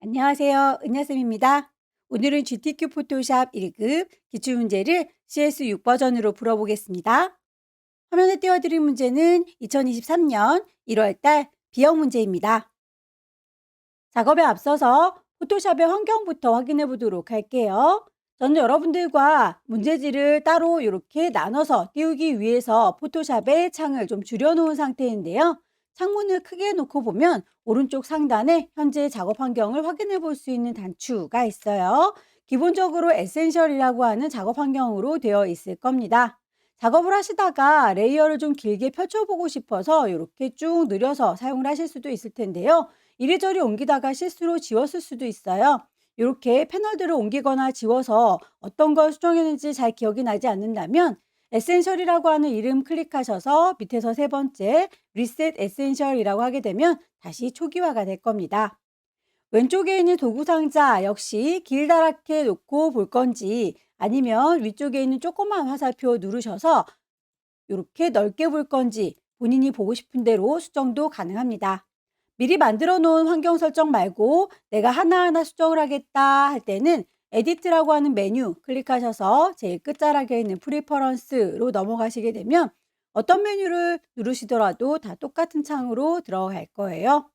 안녕하세요. 은하쌤입니다. 오늘은 GTQ 포토샵 1급 기출문제를 CS6 버전으로 풀어보겠습니다. 화면에 띄워드린 문제는 2023년 1월달 B형 문제입니다. 작업에 앞서서 포토샵의 환경부터 확인해 보도록 할게요. 저는 여러분들과 문제지를 따로 이렇게 나눠서 띄우기 위해서 포토샵의 창을 좀 줄여놓은 상태인데요. 창문을 크게 놓고 보면 오른쪽 상단에 현재 작업 환경을 확인해 볼 수 있는 단추가 있어요. 기본적으로 에센셜이라고 하는 작업 환경으로 되어 있을 겁니다. 작업을 하시다가 레이어를 좀 길게 펼쳐보고 싶어서 이렇게 쭉 늘려서 사용을 하실 수도 있을 텐데요. 이리저리 옮기다가 실수로 지웠을 수도 있어요. 이렇게 패널들을 옮기거나 지워서 어떤 걸 수정했는지 잘 기억이 나지 않는다면 에센셜이라고 하는 이름 클릭하셔서 밑에서 세 번째 리셋 에센셜이라고 하게 되면 다시 초기화가 될 겁니다. 왼쪽에 있는 도구 상자 역시 길다랗게 놓고 볼 건지 아니면 위쪽에 있는 조그만 화살표 누르셔서 이렇게 넓게 볼 건지 본인이 보고 싶은 대로 수정도 가능합니다. 미리 만들어 놓은 환경 설정 말고 내가 하나하나 수정을 하겠다 할 때는 에디트라고 하는 메뉴 클릭하셔서 제일 끝자락에 있는 프리퍼런스로 넘어가시게 되면 어떤 메뉴를 누르시더라도 다 똑같은 창으로 들어갈 거예요.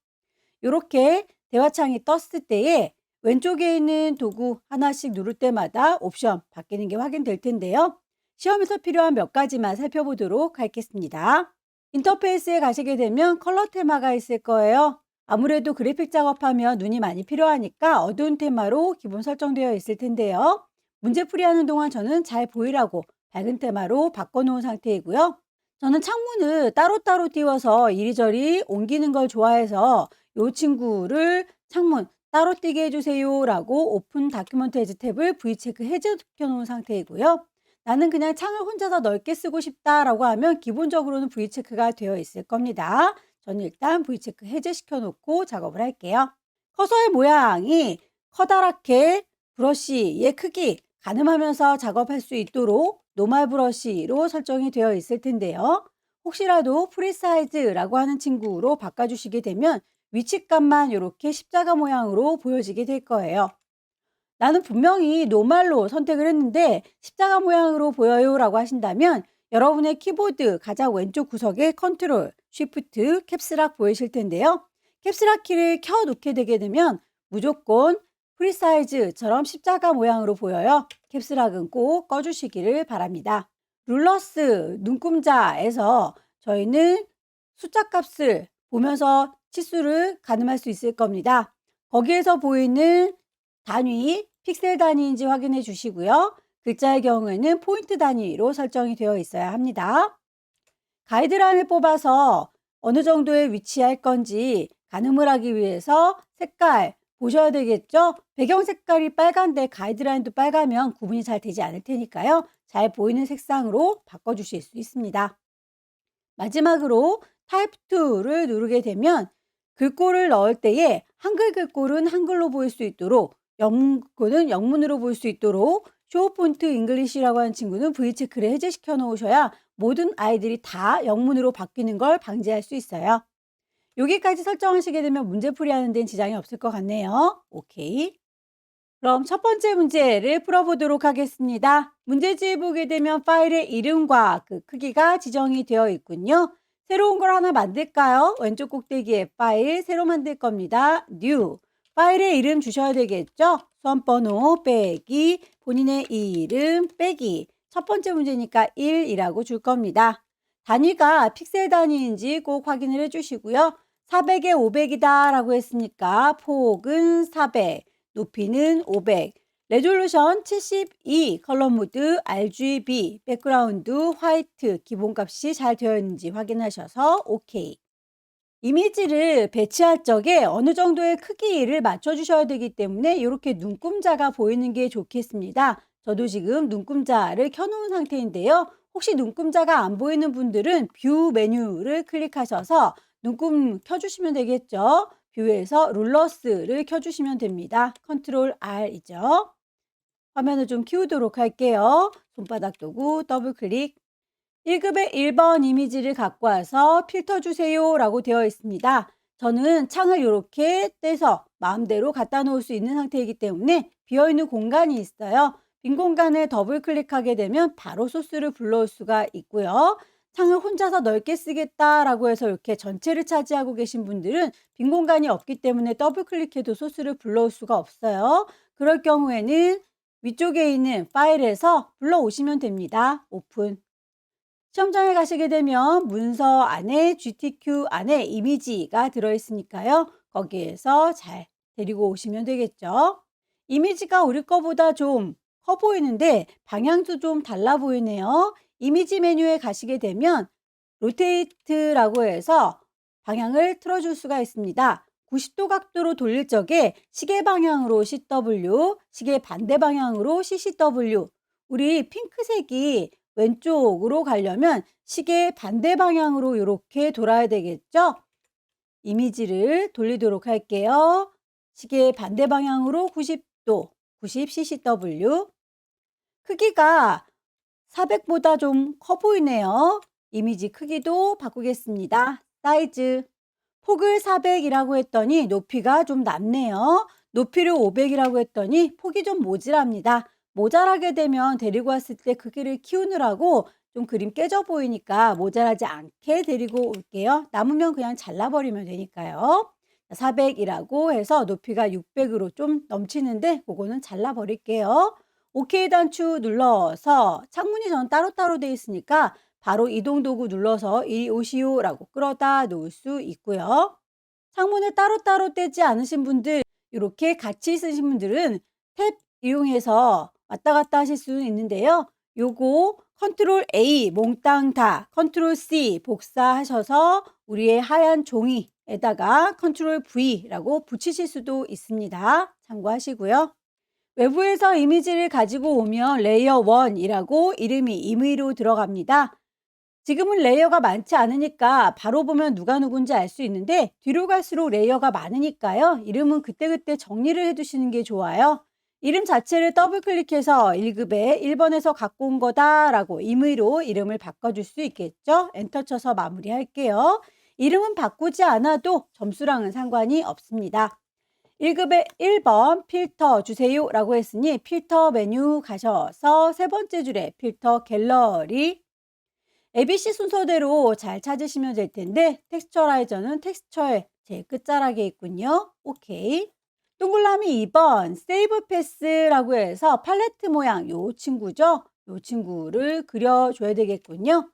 이렇게 대화창이 떴을 때에 왼쪽에 있는 도구 하나씩 누를 때마다 옵션 바뀌는 게 확인될 텐데요. 시험에서 필요한 몇 가지만 살펴보도록 하겠습니다. 인터페이스에 가시게 되면 컬러 테마가 있을 거예요. 아무래도 그래픽 작업하면 눈이 많이 필요하니까 어두운 테마로 기본 설정되어 있을 텐데요. 문제 풀이하는 동안 저는 잘 보이라고 밝은 테마로 바꿔놓은 상태이고요. 저는 창문을 따로따로 띄워서 이리저리 옮기는 걸 좋아해서 이 친구를 창문 따로 띄게 해주세요 라고 오픈 다큐먼트 에즈 탭을 V체크 해제시켜 놓은 상태이고요. 나는 그냥 창을 혼자서 넓게 쓰고 싶다라고 하면 기본적으로는 V체크가 되어 있을 겁니다. 저는 일단 V체크 해제시켜 놓고 작업을 할게요. 커서의 모양이 커다랗게 브러쉬의 크기 가늠하면서 작업할 수 있도록 노멀 브러쉬로 설정이 되어 있을 텐데요. 혹시라도 프리사이즈라고 하는 친구로 바꿔주시게 되면 위치값만 이렇게 십자가 모양으로 보여지게 될 거예요. 나는 분명히 노멀로 선택을 했는데 십자가 모양으로 보여요 라고 하신다면 여러분의 키보드 가장 왼쪽 구석에 컨트롤, 쉬프트, 캡스락 보이실 텐데요. 캡스락 키를 켜 놓게 되게 되면 무조건 프리사이즈처럼 십자가 모양으로 보여요. 캡스락은 꼭 꺼주시기를 바랍니다. 룰러스 눈금자에서 저희는 숫자 값을 보면서 치수를 가늠할 수 있을 겁니다. 거기에서 보이는 단위, 픽셀 단위인지 확인해 주시고요. 글자의 경우에는 포인트 단위로 설정이 되어 있어야 합니다. 가이드라인을 뽑아서 어느 정도에 위치할 건지 가늠을 하기 위해서 색깔 보셔야 되겠죠? 배경 색깔이 빨간데 가이드라인도 빨가면 구분이 잘 되지 않을 테니까요. 잘 보이는 색상으로 바꿔주실 수 있습니다. 마지막으로 타입 2를 누르게 되면 글꼴을 넣을 때에 한글 글꼴은 한글로 보일 수 있도록 영문은 영문으로 보일 수 있도록 쇼 폰트 잉글리시라고 하는 친구는 V체크를 해제시켜 놓으셔야 모든 아이들이 다 영문으로 바뀌는 걸 방지할 수 있어요. 여기까지 설정하시게 되면 문제풀이 하는 데는 지장이 없을 것 같네요. 오케이. 그럼 첫 번째 문제를 풀어보도록 하겠습니다. 문제지에 보게 되면 파일의 이름과 그 크기가 지정이 되어 있군요. 새로운 걸 하나 만들까요? 왼쪽 꼭대기에 파일 새로 만들 겁니다. New. 파일의 이름 주셔야 되겠죠? 수험번호 빼기 본인의 이름 빼기. 첫 번째 문제니까 1이라고 줄 겁니다. 단위가 픽셀 단위인지 꼭 확인을 해주시고요. 400에 500이다 라고 했으니까 폭은 400. 높이는 500, 레졸루션 72, 컬러 모드 RGB, 백그라운드 화이트, 기본값이 잘 되어 있는지 확인하셔서 OK. 이미지를 배치할 적에 어느 정도의 크기를 맞춰주셔야 되기 때문에 이렇게 눈금자가 보이는 게 좋겠습니다. 저도 지금 눈금자를 켜놓은 상태인데요. 혹시 눈금자가 안 보이는 분들은 뷰 메뉴를 클릭하셔서 눈금 켜주시면 되겠죠. 뷰에서 룰러스를 켜주시면 됩니다. 컨트롤 R이죠. 화면을 좀 키우도록 할게요. 손바닥 도구 더블 클릭. 1급의 1번 이미지를 갖고 와서 필터 주세요 라고 되어 있습니다. 저는 창을 이렇게 떼서 마음대로 갖다 놓을 수 있는 상태이기 때문에 비어있는 공간이 있어요. 빈 공간에 더블 클릭하게 되면 바로 소스를 불러올 수가 있고요. 창을 혼자서 넓게 쓰겠다라고 해서 이렇게 전체를 차지하고 계신 분들은 빈 공간이 없기 때문에 더블 클릭해도 소스를 불러올 수가 없어요. 그럴 경우에는 위쪽에 있는 파일에서 불러오시면 됩니다. 오픈. 시험장에 가시게 되면 문서 안에 GTQ 안에 이미지가 들어있으니까요. 거기에서 잘 데리고 오시면 되겠죠. 이미지가 우리 거보다 좀 커 보이는데 방향도 좀 달라 보이네요. 이미지 메뉴에 가시게 되면 로테이트라고 해서 방향을 틀어줄 수가 있습니다. 90도 각도로 돌릴 적에 시계 방향으로 CW, 시계 반대 방향으로 CCW. 우리 핑크색이 왼쪽으로 가려면 시계 반대 방향으로 이렇게 돌아야 되겠죠? 이미지를 돌리도록 할게요. 시계 반대 방향으로 90도, 90ccw. 크기가 400보다 좀 커 보이네요. 이미지 크기도 바꾸겠습니다. 사이즈. 폭을 400이라고 했더니 높이가 좀 낮네요. 높이를 500이라고 했더니 폭이 좀 모자랍니다. 모자라게 되면 데리고 왔을 때 크기를 키우느라고 좀 그림 깨져 보이니까 모자라지 않게 데리고 올게요. 남으면 그냥 잘라버리면 되니까요. 400이라고 해서 높이가 600으로 좀 넘치는데 그거는 잘라버릴게요. OK 단추 눌러서 창문이 전 따로따로 돼 있으니까 바로 이동 도구 눌러서 이리 오시오라고 끌어다 놓을 수 있고요. 창문을 따로따로 떼지 않으신 분들, 이렇게 같이 쓰신 분들은 탭 이용해서 왔다 갔다 하실 수는 있는데요. 요거 컨트롤 A 몽땅 다, 컨트롤 C 복사하셔서 우리의 하얀 종이에다가 컨트롤 V라고 붙이실 수도 있습니다. 참고하시고요. 외부에서 이미지를 가지고 오면 레이어 1이라고 이름이 임의로 들어갑니다. 지금은 레이어가 많지 않으니까 바로 보면 누가 누군지 알 수 있는데 뒤로 갈수록 레이어가 많으니까요. 이름은 그때그때 정리를 해두시는 게 좋아요. 이름 자체를 더블 클릭해서 1급에 1번에서 갖고 온 거다라고 임의로 이름을 바꿔줄 수 있겠죠. 엔터 쳐서 마무리할게요. 이름은 바꾸지 않아도 점수랑은 상관이 없습니다. 1급에 1번 필터 주세요 라고 했으니 필터 메뉴 가셔서 세 번째 줄에 필터 갤러리 ABC 순서대로 잘 찾으시면 될 텐데 텍스처라이저는 텍스처의 제일 끝자락에 있군요. 오케이. 동그라미 2번 세이브 패스라고 해서 팔레트 모양 요 친구죠. 요 친구를 그려줘야 되겠군요.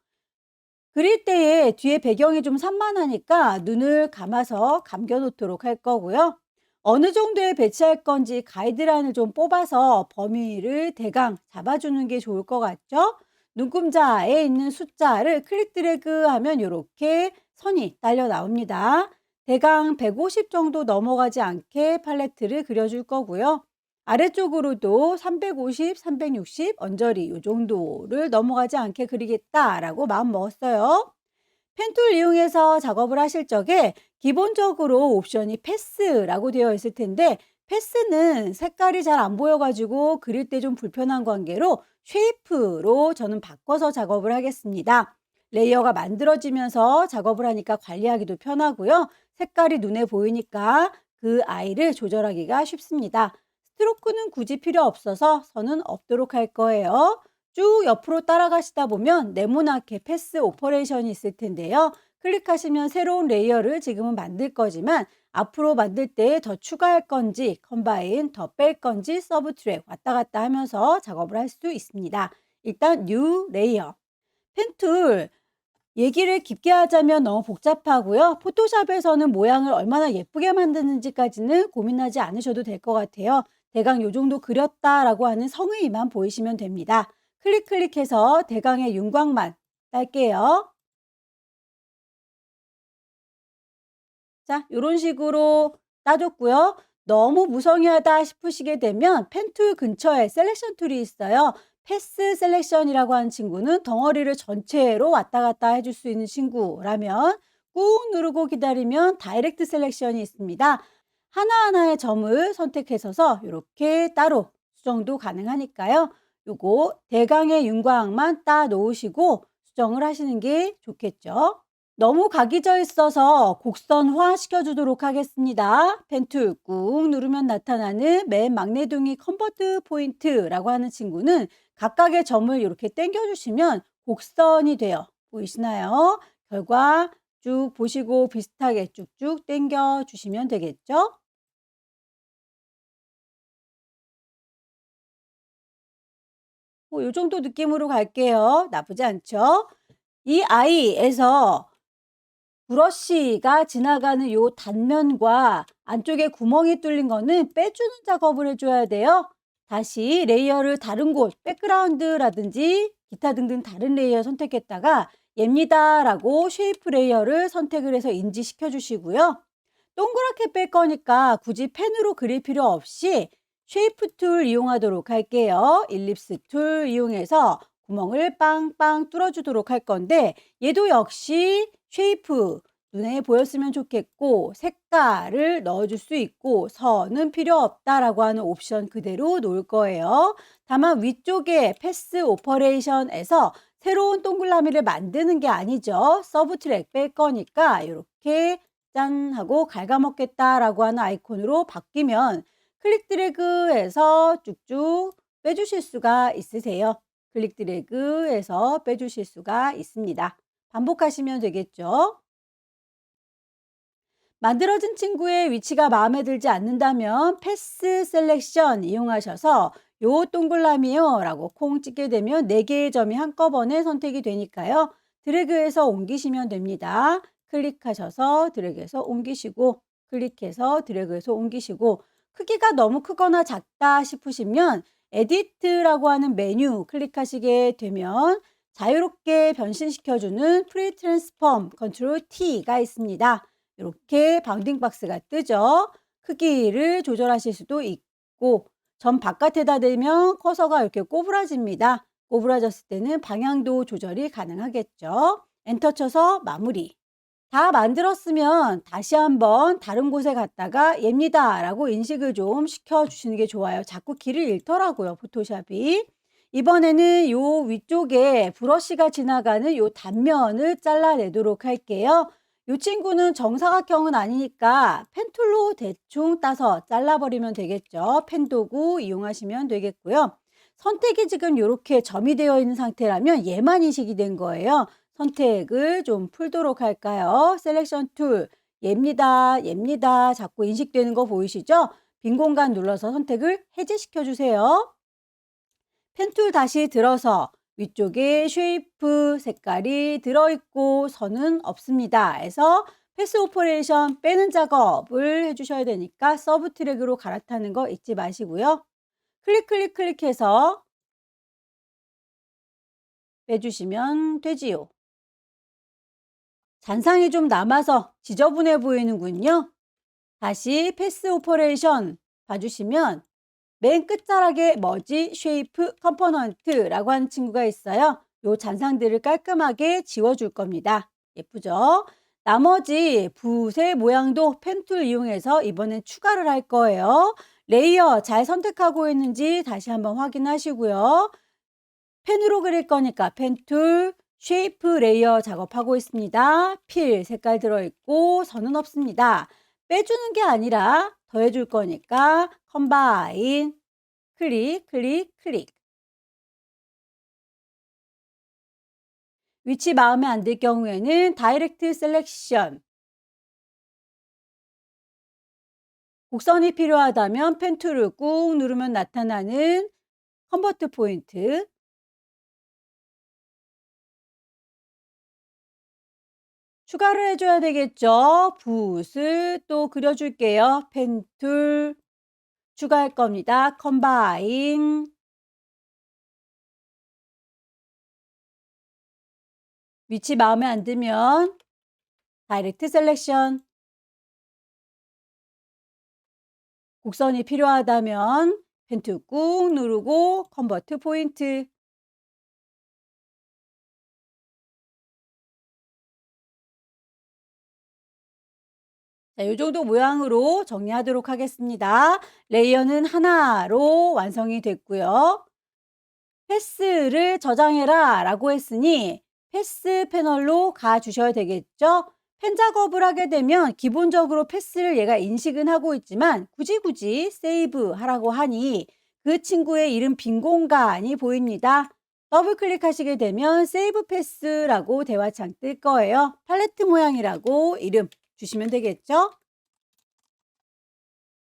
그릴 때에 뒤에 배경이 좀 산만하니까 눈을 감아서 감겨 놓도록 할 거고요. 어느 정도에 배치할 건지 가이드라인을 좀 뽑아서 범위를 대강 잡아주는 게 좋을 것 같죠? 눈금자에 있는 숫자를 클릭 드래그 하면 이렇게 선이 딸려 나옵니다. 대강 150 정도 넘어가지 않게 팔레트를 그려줄 거고요. 아래쪽으로도 350, 360 언저리 이 정도를 넘어가지 않게 그리겠다라고 마음 먹었어요. 펜툴 이용해서 작업을 하실 적에 기본적으로 옵션이 패스라고 되어 있을 텐데 패스는 색깔이 잘 안 보여가지고 그릴 때 좀 불편한 관계로 쉐이프로 저는 바꿔서 작업을 하겠습니다. 레이어가 만들어지면서 작업을 하니까 관리하기도 편하고요. 색깔이 눈에 보이니까 그 아이를 조절하기가 쉽습니다. 스트로크는 굳이 필요 없어서 선은 없도록 할 거예요. 쭉 옆으로 따라가시다 보면 네모나게 패스 오퍼레이션이 있을 텐데요. 클릭하시면 새로운 레이어를 지금은 만들 거지만 앞으로 만들 때 더 추가할 건지 컴바인 더 뺄 건지 서브 트랙 왔다 갔다 하면서 작업을 할 수 있습니다. 일단 뉴 레이어 펜툴 얘기를 깊게 하자면 너무 복잡하고요. 포토샵에서는 모양을 얼마나 예쁘게 만드는지까지는 고민하지 않으셔도 될 것 같아요. 대강 요 정도 그렸다라고 하는 성의만 보이시면 됩니다. 클릭해서 대강의 윤곽만 딸게요. 자, 이런 식으로 따줬고요. 너무 무성의하다 싶으시게 되면 펜 툴 근처에 셀렉션 툴이 있어요. 패스 셀렉션이라고 하는 친구는 덩어리를 전체로 왔다 갔다 해줄 수 있는 친구라면 꾹 누르고 기다리면 다이렉트 셀렉션이 있습니다. 하나하나의 점을 선택해서 이렇게 따로 수정도 가능하니까요. 요거 대강의 윤곽만 따 놓으시고 수정을 하시는 게 좋겠죠. 너무 각이 져 있어서 곡선화 시켜주도록 하겠습니다. 펜 툴 꾹 누르면 나타나는 맨 막내둥이 컨버트 포인트라고 하는 친구는 각각의 점을 이렇게 당겨주시면 곡선이 돼요. 보이시나요? 결과 쭉 보시고 비슷하게 쭉쭉 당겨주시면 되겠죠? 요 정도 느낌으로 갈게요. 나쁘지 않죠? 이 아이에서 브러쉬가 지나가는 요 단면과 안쪽에 구멍이 뚫린 거는 빼주는 작업을 해줘야 돼요. 다시 레이어를 다른 곳, 백그라운드라든지 기타 등등 다른 레이어 선택했다가 옅니다라고 쉐이프 레이어를 선택을 해서 인지시켜 주시고요. 동그랗게 뺄 거니까 굳이 펜으로 그릴 필요 없이 쉐이프 툴 이용하도록 할게요. 일립스 툴 이용해서 구멍을 빵빵 뚫어주도록 할 건데 얘도 역시 쉐이프 눈에 보였으면 좋겠고 색깔을 넣어줄 수 있고 선은 필요 없다라고 하는 옵션 그대로 놓을 거예요. 다만 위쪽에 패스 오퍼레이션에서 새로운 동그라미를 만드는 게 아니죠. 서브 트랙 뺄 거니까 이렇게 짠 하고 갉아먹겠다라고 하는 아이콘으로 바뀌면 클릭 드래그해서 쭉쭉 빼주실 수가 있으세요. 클릭 드래그해서 빼주실 수가 있습니다. 반복하시면 되겠죠. 만들어진 친구의 위치가 마음에 들지 않는다면 패스 셀렉션 이용하셔서 요 동글라미요 라고 콩 찍게 되면 4개의 점이 한꺼번에 선택이 되니까요. 드래그해서 옮기시면 됩니다. 클릭하셔서 드래그해서 옮기시고 클릭해서 드래그해서 옮기시고 크기가 너무 크거나 작다 싶으시면 에디트라고 하는 메뉴 클릭하시게 되면 자유롭게 변신시켜주는 프리 트랜스폼 컨트롤 T가 있습니다. 이렇게 바운딩 박스가 뜨죠. 크기를 조절하실 수도 있고 점 바깥에다 대면 커서가 이렇게 꼬부라집니다. 꼬부라졌을 때는 방향도 조절이 가능하겠죠. 엔터 쳐서 마무리. 다 만들었으면 다시 한번 다른 곳에 갔다가 얘입니다 라고 인식을 좀 시켜주시는 게 좋아요. 자꾸 길을 잃더라고요, 포토샵이. 이번에는 요 위쪽에 브러쉬가 지나가는 요 단면을 잘라내도록 할게요. 요 친구는 정사각형은 아니니까 펜툴로 대충 따서 잘라버리면 되겠죠. 펜도구 이용하시면 되겠고요. 선택이 지금 이렇게 점이 되어 있는 상태라면 얘만 인식이 된 거예요. 선택을 좀 풀도록 할까요? 셀렉션 툴, 얘입니다. 자꾸 인식되는 거 보이시죠? 빈 공간 눌러서 선택을 해제시켜 주세요. 펜툴 다시 들어서 위쪽에 쉐이프 색깔이 들어있고 선은 없습니다. 해서 패스 오퍼레이션 빼는 작업을 해주셔야 되니까 서브 트랙으로 갈아타는 거 잊지 마시고요. 클릭해서 빼주시면 되지요. 잔상이 좀 남아서 지저분해 보이는군요. 다시 패스 오퍼레이션 봐주시면 맨 끝자락에 머지 쉐이프 컴포넌트라고 하는 친구가 있어요. 요 잔상들을 깔끔하게 지워줄 겁니다. 예쁘죠? 나머지 붓의 모양도 펜툴 이용해서 이번엔 추가를 할 거예요. 레이어 잘 선택하고 있는지 다시 한번 확인하시고요. 펜으로 그릴 거니까 펜툴, 쉐이프 레이어 작업하고 있습니다. 필 색깔 들어있고 선은 없습니다. 빼주는 게 아니라 더해줄 거니까 컴바인, 클릭. 위치 마음에 안 들 경우에는 다이렉트 셀렉션. 곡선이 필요하다면 펜 툴을 꾹 누르면 나타나는 컨버트 포인트. 추가를 해줘야 되겠죠. 붓을 또 그려줄게요. 펜 툴 추가할 겁니다. 컴바인. 위치 마음에 안 들면 다이렉트 셀렉션. 곡선이 필요하다면 펜 툴 꾹 누르고 컨버트 포인트. 자, 이 정도 모양으로 정리하도록 하겠습니다. 레이어는 하나로 완성이 됐고요. 패스를 저장해라 라고 했으니 패스 패널로 가 주셔야 되겠죠? 펜 작업을 하게 되면 기본적으로 패스를 얘가 인식은 하고 있지만 굳이 세이브 하라고 하니 그 친구의 이름 빈 공간이 보입니다. 더블 클릭하시게 되면 세이브 패스라고 대화창 뜰 거예요. 팔레트 모양이라고 이름 주시면 되겠죠?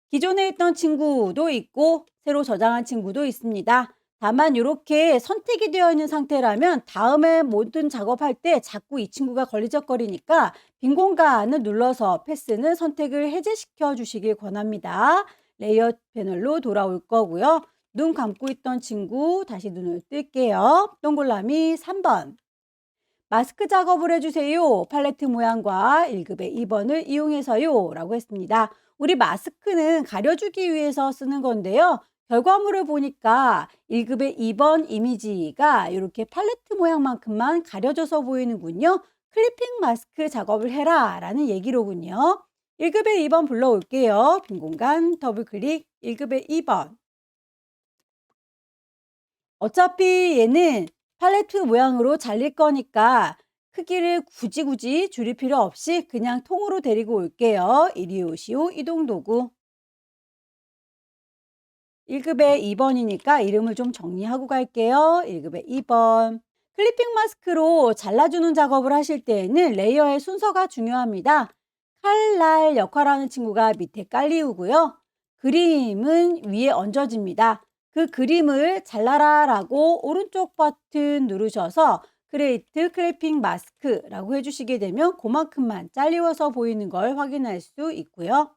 기존에 있던 친구도 있고 새로 저장한 친구도 있습니다. 다만 이렇게 선택이 되어 있는 상태라면 다음에 모든 작업할 때 자꾸 이 친구가 걸리적거리니까 빈 공간을 눌러서 패스는 선택을 해제시켜 주시길 권합니다. 레이어 패널로 돌아올 거고요. 눈 감고 있던 친구 다시 눈을 뜰게요. 동글라미 3번. 마스크 작업을 해주세요. 팔레트 모양과 1급의 2번을 이용해서요. 라고 했습니다. 우리 마스크는 가려주기 위해서 쓰는 건데요. 결과물을 보니까 1급의 2번 이미지가 이렇게 팔레트 모양만큼만 가려져서 보이는군요. 클리핑 마스크 작업을 해라 라는 얘기로군요. 1급의 2번 불러올게요. 빈 공간 더블 클릭 1급의 2번. 어차피 얘는 팔레트 모양으로 잘릴 거니까 크기를 굳이 줄일 필요 없이 그냥 통으로 데리고 올게요. 이리 오시오 이동도구. 1급의 2번이니까 이름을 좀 정리하고 갈게요. 1급의 2번. 클리핑 마스크로 잘라주는 작업을 하실 때에는 레이어의 순서가 중요합니다. 칼날 역할하는 친구가 밑에 깔리우고요. 그림은 위에 얹어집니다. 그 그림을 잘라라라고 오른쪽 버튼 누르셔서 크리에이트 클리핑 마스크라고 해주시게 되면 그만큼만 잘리워서 보이는 걸 확인할 수 있고요.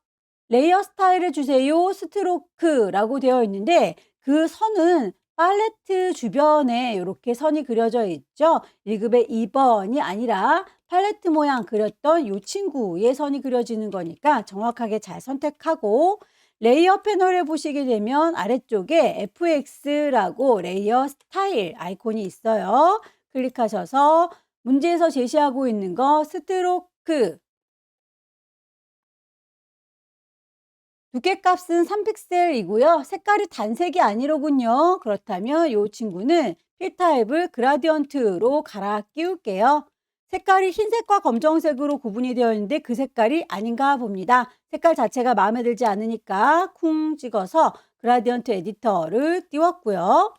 레이어 스타일을 주세요. 스트로크라고 되어 있는데 그 선은 팔레트 주변에 이렇게 선이 그려져 있죠. 1급의 2번이 아니라 팔레트 모양 그렸던 이 친구의 선이 그려지는 거니까 정확하게 잘 선택하고 레이어 패널에 보시게 되면 아래쪽에 FX라고 레이어 스타일 아이콘이 있어요. 클릭하셔서 문제에서 제시하고 있는 거 스트로크 두께값은 3픽셀이고요. 색깔이 단색이 아니로군요. 그렇다면 이 친구는 필 타입을 그라디언트로 갈아 끼울게요. 색깔이 흰색과 검정색으로 구분이 되어 있는데 그 색깔이 아닌가 봅니다. 색깔 자체가 마음에 들지 않으니까 쿵 찍어서 그라디언트 에디터를 띄웠고요.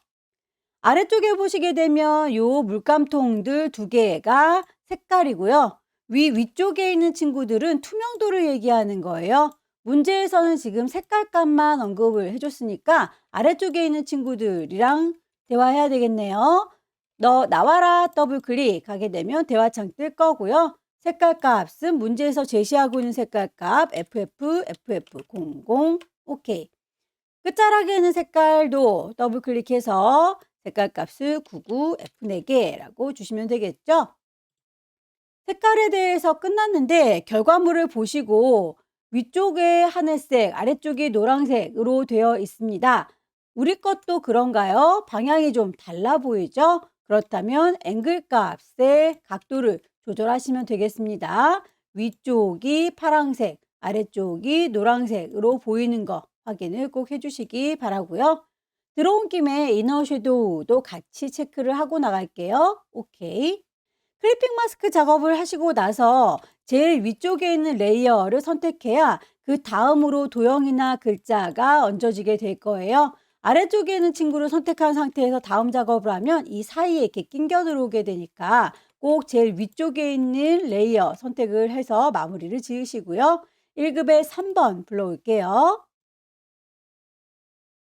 아래쪽에 보시게 되면 요 물감통들 두 개가 색깔이고요. 위쪽에 있는 친구들은 투명도를 얘기하는 거예요. 문제에서는 지금 색깔값만 언급을 해줬으니까 아래쪽에 있는 친구들이랑 대화해야 되겠네요. 너 나와라 더블 클릭하게 되면 대화창 뜰 거고요. 색깔 값은 문제에서 제시하고 있는 색깔 값 FF00 오케이. 끝자락에 있는 색깔도 더블 클릭해서 색깔 값을 99 F4개라고 주시면 되겠죠. 색깔에 대해서 끝났는데 결과물을 보시고 위쪽에 하늘색, 아래쪽이 노란색으로 되어 있습니다. 우리 것도 그런가요? 방향이 좀 달라 보이죠? 그렇다면 앵글 값의 각도를 조절하시면 되겠습니다. 위쪽이 파란색, 아래쪽이 노란색으로 보이는 거 확인을 꼭 해주시기 바라고요. 들어온 김에 이너 섀도우도 같이 체크를 하고 나갈게요. 오케이. 클리핑 마스크 작업을 하시고 나서 제일 위쪽에 있는 레이어를 선택해야 그 다음으로 도형이나 글자가 얹어지게 될 거예요. 아래쪽에 있는 친구를 선택한 상태에서 다음 작업을 하면 이 사이에 이렇게 낑겨 들어오게 되니까 꼭 제일 위쪽에 있는 레이어 선택을 해서 마무리를 지으시고요. 1급의 3번 불러올게요.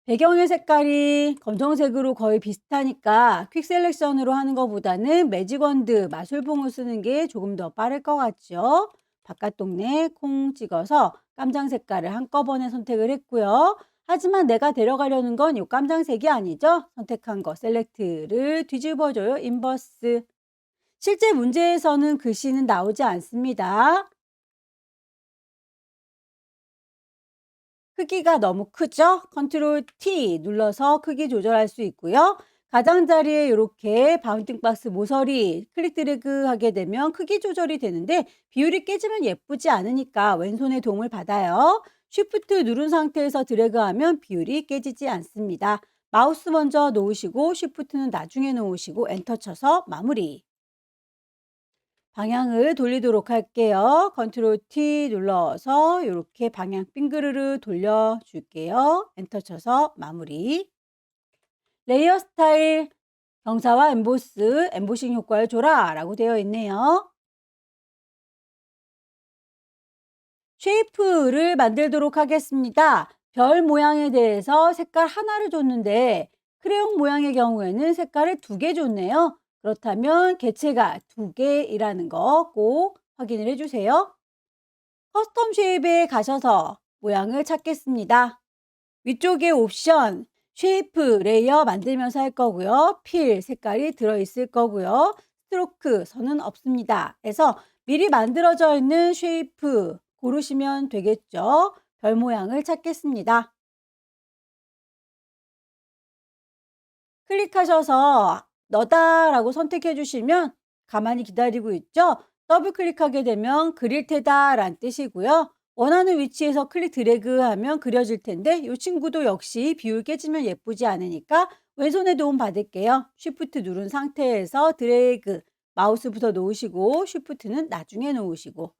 배경의 색깔이 검정색으로 거의 비슷하니까 퀵 셀렉션으로 하는 것보다는 매직원드 마술봉을 쓰는 게 조금 더 빠를 것 같죠. 바깥 동네 콩 찍어서 깜장 색깔을 한꺼번에 선택을 했고요. 하지만 내가 데려가려는 건 이 깜장색이 아니죠. 선택한 거 셀렉트를 뒤집어줘요. 인버스. 실제 문제에서는 글씨는 나오지 않습니다. 크기가 너무 크죠? 컨트롤 T 눌러서 크기 조절할 수 있고요. 가장자리에 이렇게 바운딩 박스 모서리 클릭 드래그 하게 되면 크기 조절이 되는데 비율이 깨지면 예쁘지 않으니까 왼손의 도움을 받아요. 쉬프트 누른 상태에서 드래그하면 비율이 깨지지 않습니다. 마우스 먼저 놓으시고 쉬프트는 나중에 놓으시고 엔터 쳐서 마무리. 방향을 돌리도록 할게요. 컨트롤 T 눌러서 이렇게 방향 빙그르르 돌려줄게요. 엔터 쳐서 마무리. 레이어 스타일 경사와 엠보스, 엠보싱 효과를 줘라 라고 되어 있네요. 쉐이프를 만들도록 하겠습니다. 별 모양에 대해서 색깔 하나를 줬는데 크레용 모양의 경우에는 색깔을 2개 줬네요. 그렇다면 개체가 2개이라는 거 꼭 확인을 해주세요. 커스텀 쉐입에 가셔서 모양을 찾겠습니다. 위쪽에 옵션, 쉐이프, 레이어 만들면서 할 거고요. 필, 색깔이 들어있을 거고요. 스트로크, 선은 없습니다. 그래서 미리 만들어져 있는 쉐이프 고르시면 되겠죠. 별 모양을 찾겠습니다. 클릭하셔서 너다라고 선택해 주시면 가만히 기다리고 있죠. 더블 클릭하게 되면 그릴 테다 라는 뜻이고요. 원하는 위치에서 클릭 드래그 하면 그려질 텐데 이 친구도 역시 비율 깨지면 예쁘지 않으니까 왼손에 도움 받을게요. 쉬프트 누른 상태에서 드래그 마우스부터 놓으시고 쉬프트는 나중에 놓으시고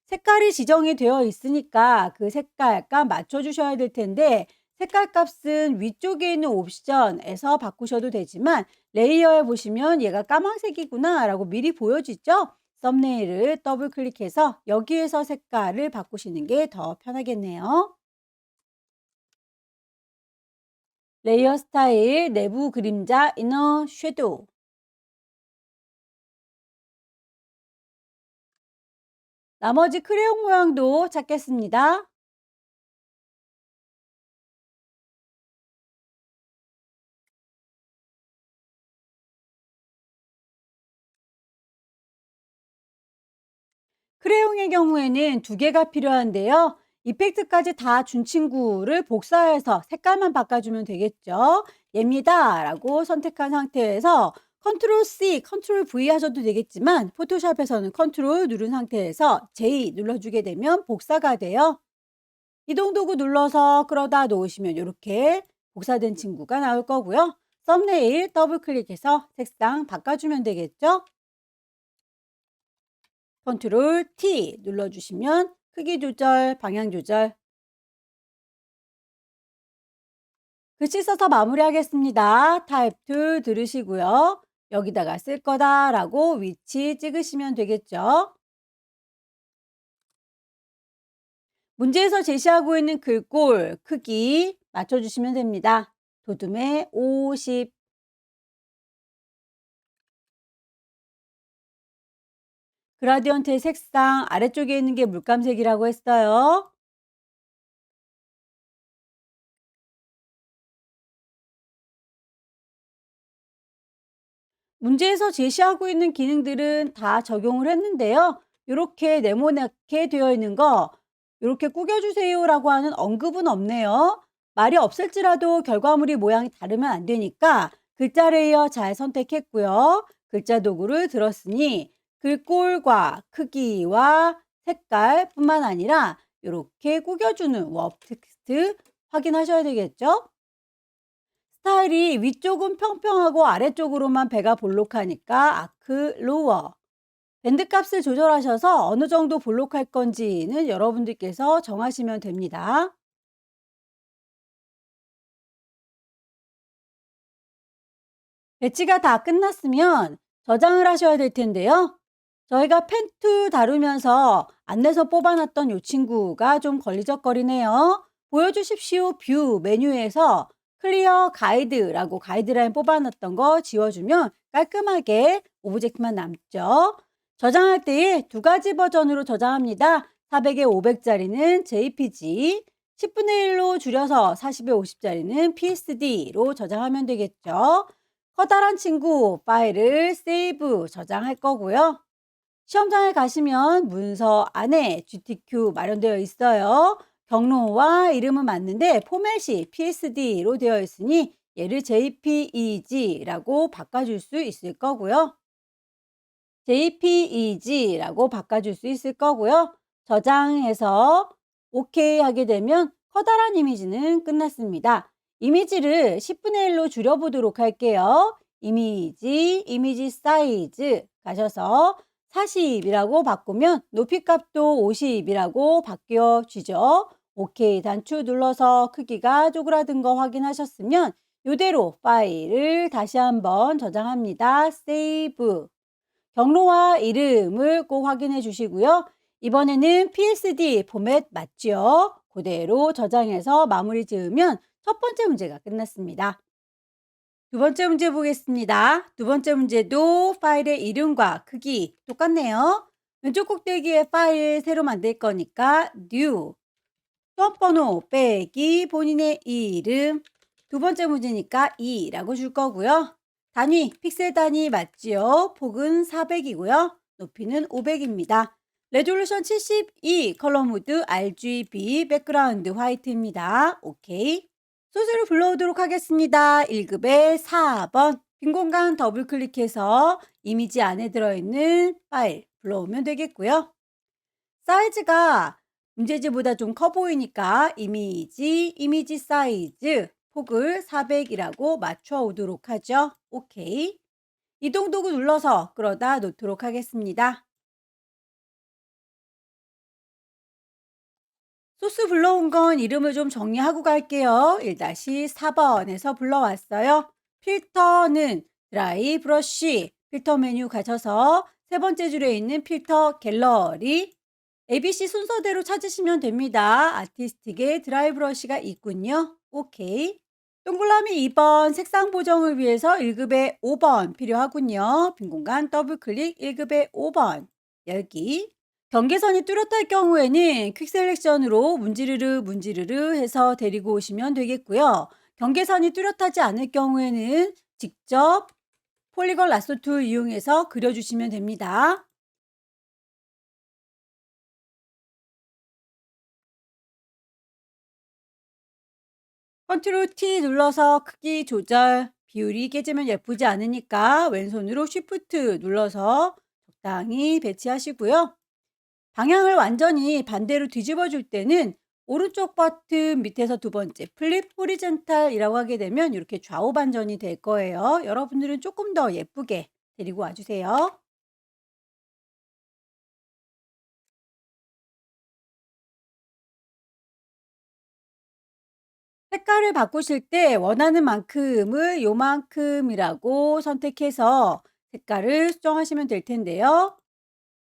색깔이 지정이 되어 있으니까 그 색깔과 맞춰 주셔야 될 텐데 색깔 값은 위쪽에 있는 옵션에서 바꾸셔도 되지만 레이어에 보시면 얘가 까만색이구나 라고 미리 보여지죠? 썸네일을 더블 클릭해서 여기에서 색깔을 바꾸시는 게 더 편하겠네요. 레이어 스타일, 내부 그림자, 이너 섀도우. 나머지 크레용 모양도 찾겠습니다. 크레용의 경우에는 2개가 필요한데요. 이펙트까지 다 준 친구를 복사해서 색깔만 바꿔주면 되겠죠. 얘입니다 라고 선택한 상태에서 컨트롤 C, 컨트롤 V 하셔도 되겠지만 포토샵에서는 컨트롤 누른 상태에서 J 눌러주게 되면 복사가 돼요. 이동 도구 눌러서 끌어다 놓으시면 이렇게 복사된 친구가 나올 거고요. 썸네일 더블 클릭해서 색상 바꿔주면 되겠죠. 컨트롤 T 눌러주시면 크기 조절, 방향 조절. 글씨 써서 마무리하겠습니다. 타입 툴 들으시고요. 여기다가 쓸 거다라고 위치 찍으시면 되겠죠. 문제에서 제시하고 있는 글꼴 크기 맞춰주시면 됩니다. 도둠의 50. 그라디언트의 색상 아래쪽에 있는 게 물감색이라고 했어요. 문제에서 제시하고 있는 기능들은 다 적용을 했는데요. 이렇게 네모나게 되어 있는 거 이렇게 꾸겨주세요라고 하는 언급은 없네요. 말이 없을지라도 결과물이 모양이 다르면 안 되니까 글자 레이어 잘 선택했고요. 글자 도구를 들었으니 글꼴과 크기와 색깔뿐만 아니라 이렇게 꾸겨주는 워프 텍스트 확인하셔야 되겠죠? 스타일이 위쪽은 평평하고 아래쪽으로만 배가 볼록하니까 아크 로워. 밴드 값을 조절하셔서 어느 정도 볼록할 건지는 여러분들께서 정하시면 됩니다. 배치가 다 끝났으면 저장을 하셔야 될 텐데요. 저희가 펜툴 다루면서 안내서 뽑아놨던 이 친구가 좀 걸리적거리네요. 보여주십시오 뷰 메뉴에서 클리어 가이드라고 가이드라인 뽑아놨던 거 지워주면 깔끔하게 오브젝트만 남죠. 저장할 때에 2가지 버전으로 저장합니다. 400에 500짜리는 JPG, 10분의 1로 줄여서 40에 50짜리는 PSD로 저장하면 되겠죠. 커다란 친구 파일을 세이브 저장할 거고요. 시험장에 가시면 문서 안에 GTQ 마련되어 있어요. 경로와 이름은 맞는데 포맷이 PSD로 되어 있으니 얘를 JPEG라고 바꿔줄 수 있을 거고요. JPEG라고 바꿔줄 수 있을 거고요. 저장해서 OK 하게 되면 커다란 이미지는 끝났습니다. 이미지를 10분의 1로 줄여보도록 할게요. 이미지 사이즈 가셔서 40이라고 바꾸면 높이 값도 50이라고 바뀌어지죠. 오케이 단추 눌러서 크기가 쪼그라든 거 확인하셨으면 이대로 파일을 다시 한번 저장합니다. 세이브. 경로와 이름을 꼭 확인해 주시고요. 이번에는 PSD 포맷 맞죠? 그대로 저장해서 마무리 지으면 첫 번째 문제가 끝났습니다. 두 번째 문제 보겠습니다. 두 번째 문제도 파일의 이름과 크기 똑같네요. 왼쪽 꼭대기에 파일 새로 만들 거니까 new, 수험번호 빼기 본인의 이름, 두 번째 문제니까 2라고 줄 거고요. 단위, 픽셀 단위 맞지요? 폭은 400이고요. 높이는 500입니다. 레졸루션 72, 컬러 모드 RGB, 백그라운드 화이트입니다. 오케이. 소스를 불러오도록 하겠습니다. 1급의 4번. 빈 공간 더블 클릭해서 이미지 안에 들어있는 파일 불러오면 되겠고요. 사이즈가 문제지보다 좀 커 보이니까 이미지 사이즈 폭을 400이라고 맞춰 오도록 하죠. 오케이. 이동 도구 눌러서 끌어다 놓도록 하겠습니다. 소스 불러온 건 이름을 좀 정리하고 갈게요. 1-4번에서 불러왔어요. 필터는 드라이 브러쉬, 필터 메뉴 가셔서 세 번째 줄에 있는 필터 갤러리, ABC 순서대로 찾으시면 됩니다. 아티스틱에 드라이 브러쉬가 있군요. 오케이. 동그라미 2번 색상 보정을 위해서 1급의 5번 필요하군요. 빈 공간 더블 클릭 1급의 5번. 열기. 경계선이 뚜렷할 경우에는 퀵 셀렉션으로 문지르르 해서 데리고 오시면 되겠고요. 경계선이 뚜렷하지 않을 경우에는 직접 폴리건 라쏘 툴 이용해서 그려주시면 됩니다. 컨트롤 T 눌러서 크기 조절, 비율이 깨지면 예쁘지 않으니까 왼손으로 쉬프트 눌러서 적당히 배치하시고요. 방향을 완전히 반대로 뒤집어 줄 때는 오른쪽 버튼 밑에서 두 번째 플립 호리젠탈이라고 하게 되면 이렇게 좌우 반전이 될 거예요. 여러분들은 조금 더 예쁘게 데리고 와주세요. 색깔을 바꾸실 때 원하는 만큼을 요만큼이라고 선택해서 색깔을 수정하시면 될 텐데요.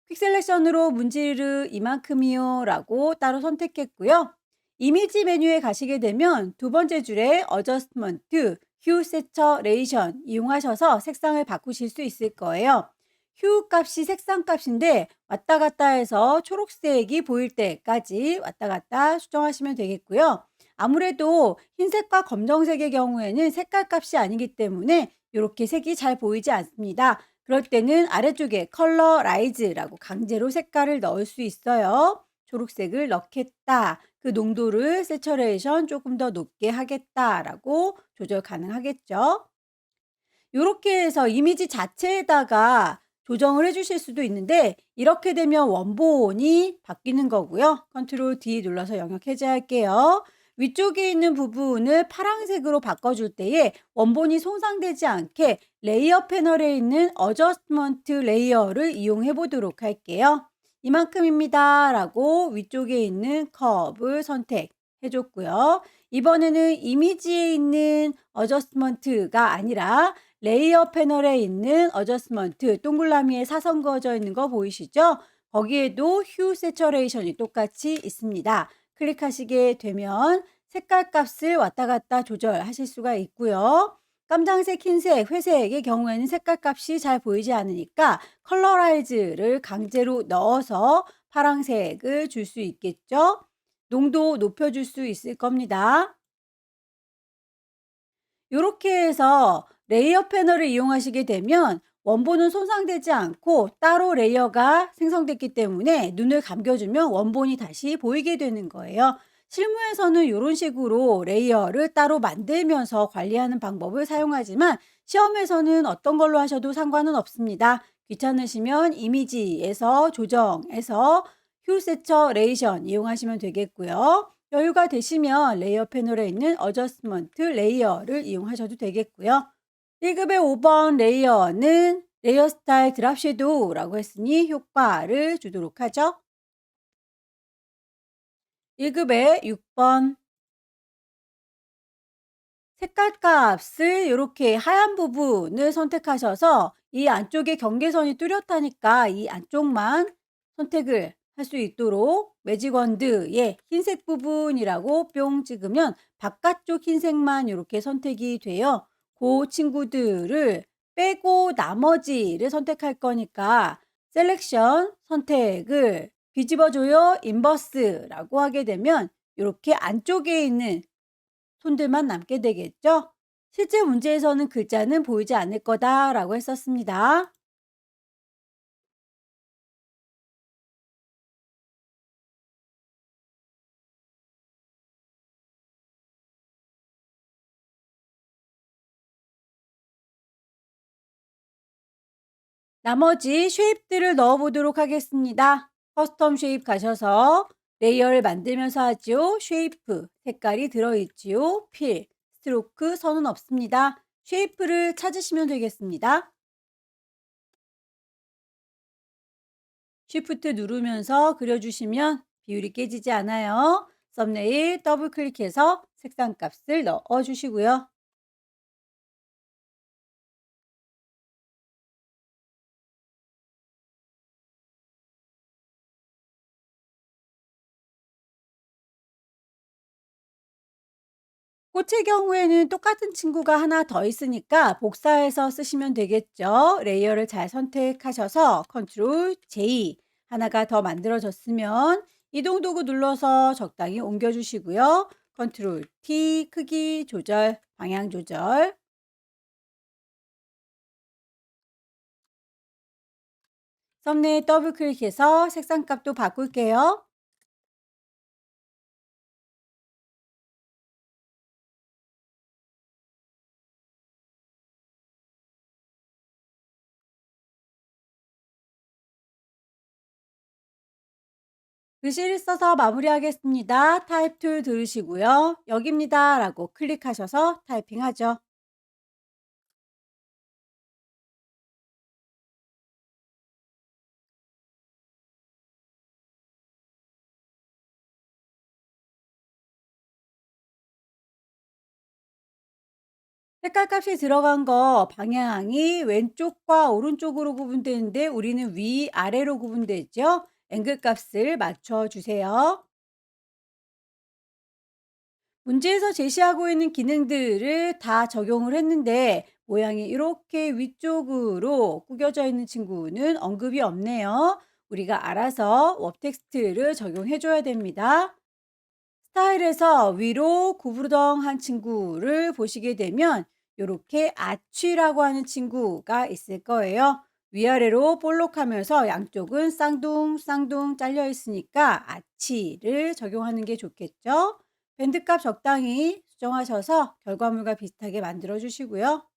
퀵 셀렉션으로 문지르 이만큼이요 라고 따로 선택했고요. 이미지 메뉴에 가시게 되면 두 번째 줄에 어저스트먼트, 휴 세처레이션 이용하셔서 색상을 바꾸실 수 있을 거예요. 휴 값이 색상 값인데 왔다 갔다 해서 초록색이 보일 때까지 왔다 갔다 수정하시면 되겠고요. 아무래도 흰색과 검정색의 경우에는 색깔 값이 아니기 때문에 이렇게 색이 잘 보이지 않습니다. 그럴 때는 아래쪽에 컬러 라이즈라고 강제로 색깔을 넣을 수 있어요. 초록색을 넣겠다. 그 농도를 세처레이션 조금 더 높게 하겠다라고 조절 가능하겠죠. 이렇게 해서 이미지 자체에다가 조정을 해주실 수도 있는데 이렇게 되면 원본이 바뀌는 거고요. 컨트롤 D 눌러서 영역 해제할게요. 위쪽에 있는 부분을 파란색으로 바꿔줄 때에 원본이 손상되지 않게 레이어 패널에 있는 어저스트먼트 레이어를 이용해 보도록 할게요. 이만큼입니다 라고 위쪽에 있는 컵을 선택해 줬고요. 이번에는 이미지에 있는 어저스트먼트가 아니라 레이어 패널에 있는 어저스먼트 동그라미에 사선 그어져 있는 거 보이시죠? 거기에도 휴 세처레이션이 똑같이 있습니다. 클릭하시게 되면 색깔 값을 왔다 갔다 조절하실 수가 있고요. 깜장색, 흰색, 회색의 경우에는 색깔 값이 잘 보이지 않으니까 컬러라이즈를 강제로 넣어서 파란색을 줄 수 있겠죠. 농도 높여줄 수 있을 겁니다. 이렇게 해서 레이어 패널을 이용하시게 되면 원본은 손상되지 않고 따로 레이어가 생성됐기 때문에 눈을 감겨주면 원본이 다시 보이게 되는 거예요. 실무에서는 이런 식으로 레이어를 따로 만들면서 관리하는 방법을 사용하지만 시험에서는 어떤 걸로 하셔도 상관은 없습니다. 귀찮으시면 이미지에서 조정해서 휴 세처레이션 이용하시면 되겠고요. 여유가 되시면 레이어 패널에 있는 어저스트먼트 레이어를 이용하셔도 되겠고요. 1급의 5번 레이어는 레이어 스타일 드랍 섀도우라고 했으니 효과를 주도록 하죠. 1급의 6번. 색깔 값을 이렇게 하얀 부분을 선택하셔서 이 안쪽에 경계선이 뚜렷하니까 이 안쪽만 선택을 할 수 있도록 매직 원드의 흰색 부분이라고 뿅 찍으면 바깥쪽 흰색만 이렇게 선택이 돼요. 그 친구들을 빼고 나머지를 선택할 거니까 셀렉션 선택을 뒤집어줘요. 인버스라고 하게 되면 이렇게 안쪽에 있는 손들만 남게 되겠죠? 실제 문제에서는 글자는 보이지 않을 거다라고 했었습니다. 나머지 쉐입들을 넣어 보도록 하겠습니다. 커스텀 쉐입 가셔서 레이어를 만들면서 하죠. 쉐이프 색깔이 들어있지요. 필, 스트로크, 선은 없습니다. 쉐이프를 찾으시면 되겠습니다. 쉬프트 누르면서 그려주시면 비율이 깨지지 않아요. 썸네일 더블 클릭해서 색상 값을 넣어 주시고요. 꽃의 경우에는 똑같은 친구가 하나 더 있으니까 복사해서 쓰시면 되겠죠. 레이어를 잘 선택하셔서 컨트롤 J 하나가 더 만들어졌으면 이동 도구 눌러서 적당히 옮겨주시고요. 컨트롤 T 크기 조절, 방향 조절. 썸네일 더블 클릭해서 색상 값도 바꿀게요. 글씨를 써서 마무리하겠습니다. 타입 툴 들으시고요. 여기입니다 라고 클릭하셔서 타이핑하죠. 색깔 값이 들어간 거 방향이 왼쪽과 오른쪽으로 구분되는데 우리는 위아래로 구분되죠. 앵글 값을 맞춰주세요. 문제에서 제시하고 있는 기능들을 다 적용을 했는데 모양이 이렇게 위쪽으로 구겨져 있는 친구는 언급이 없네요. 우리가 알아서 웹 텍스트를 적용해 줘야 됩니다. 스타일에서 위로 구부덩한 친구를 보시게 되면 이렇게 아치라고 하는 친구가 있을 거예요. 위아래로 볼록하면서 양쪽은 쌍둥쌍둥 잘려 있으니까 아치를 적용하는 게 좋겠죠. 밴드값 적당히 수정하셔서 결과물과 비슷하게 만들어 주시고요.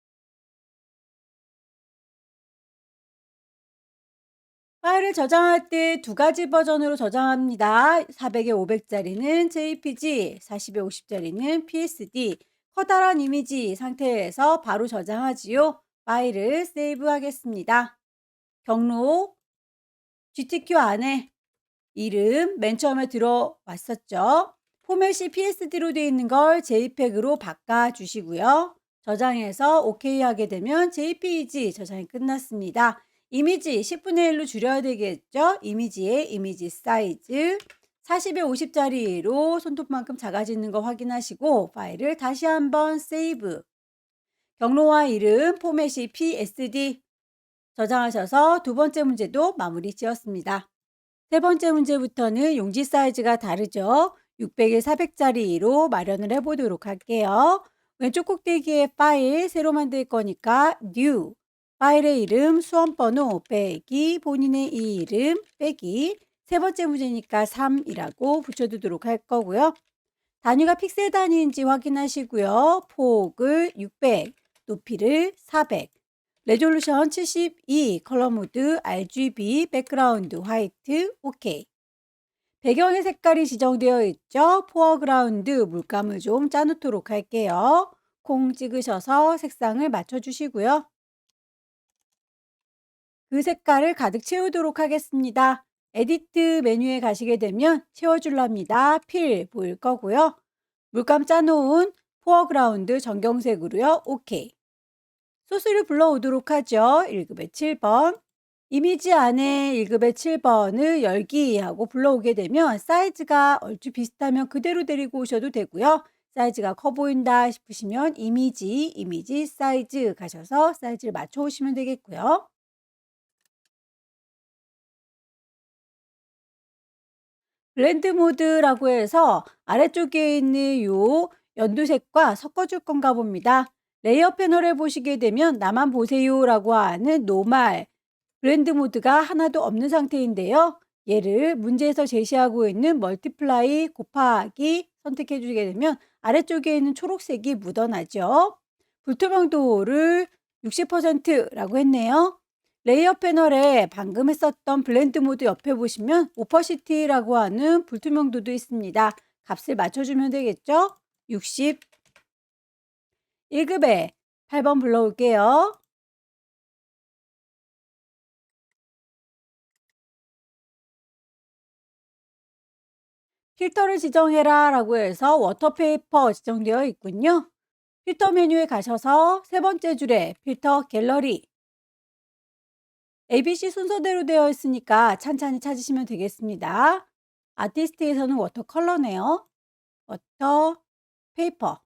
파일을 저장할 때 두 가지 버전으로 저장합니다. 400에 500짜리는 JPG, 40에 50짜리는 PSD. 커다란 이미지 상태에서 바로 저장하지요. 파일을 세이브하겠습니다. 경로 GTQ 안에 이름 맨 처음에 들어왔었죠. 포맷이 PSD로 되어 있는 걸 JPEG으로 바꿔주시고요. 저장해서 OK 하게 되면 JPEG 저장이 끝났습니다. 이미지 10분의 1로 줄여야 되겠죠? 이미지의 이미지 사이즈 40에 50짜리로 손톱만큼 작아지는 거 확인하시고 파일을 다시 한번 세이브. 경로와 이름 포맷이 PSD 저장하셔서 두 번째 문제도 마무리 지었습니다. 세 번째 문제부터는 용지 사이즈가 다르죠. 600에 400짜리로 마련을 해보도록 할게요. 왼쪽 꼭대기에 파일 새로 만들 거니까 new 파일의 이름 수험번호 빼기 본인의 이름 빼기 세 번째 문제니까 3이라고 붙여두도록 할 거고요. 단위가 픽셀 단위인지 확인하시고요. 폭을 600, 높이를 400, 레졸루션 72, 컬러 모드 RGB, 백그라운드 화이트, OK. 배경의 색깔이 지정되어 있죠. 포어그라운드 물감을 좀 짜놓도록 할게요. 콩 찍으셔서 색상을 맞춰주시고요. 그 색깔을 가득 채우도록 하겠습니다. 에디트 메뉴에 가시게 되면 채워줄라 합니다. 필 보일 거고요. 물감 짜놓은 포어그라운드 전경색으로요. 오케이. 소스를 불러오도록 하죠. 1급의 7번. 이미지 안에 1급의 7번을 열기 하고 불러오게 되면 사이즈가 얼추 비슷하면 그대로 데리고 오셔도 되고요. 사이즈가 커 보인다 싶으시면 이미지 사이즈 가셔서 사이즈를 맞춰 오시면 되겠고요. 블렌드 모드라고 해서 아래쪽에 있는 요 연두색과 섞어줄 건가 봅니다. 레이어 패널에 보시게 되면 나만 보세요라고 하는 노말 블렌드 모드가 하나도 없는 상태인데요. 얘를 문제에서 제시하고 있는 멀티플라이 곱하기 선택해 주게 되면 아래쪽에 있는 초록색이 묻어나죠. 불투명도를 60%라고 했네요. 레이어 패널에 방금 했었던 블렌드 모드 옆에 보시면 오퍼시티라고 하는 불투명도도 있습니다. 값을 맞춰주면 되겠죠? 60. 1급에 8번 불러올게요. 필터를 지정해라 라고 해서 워터페이퍼 지정되어 있군요. 필터 메뉴에 가셔서 세 번째 줄에 필터 갤러리 ABC 순서대로 되어 있으니까 찬찬히 찾으시면 되겠습니다. 아티스트에서는 워터 컬러네요. 워터 페이퍼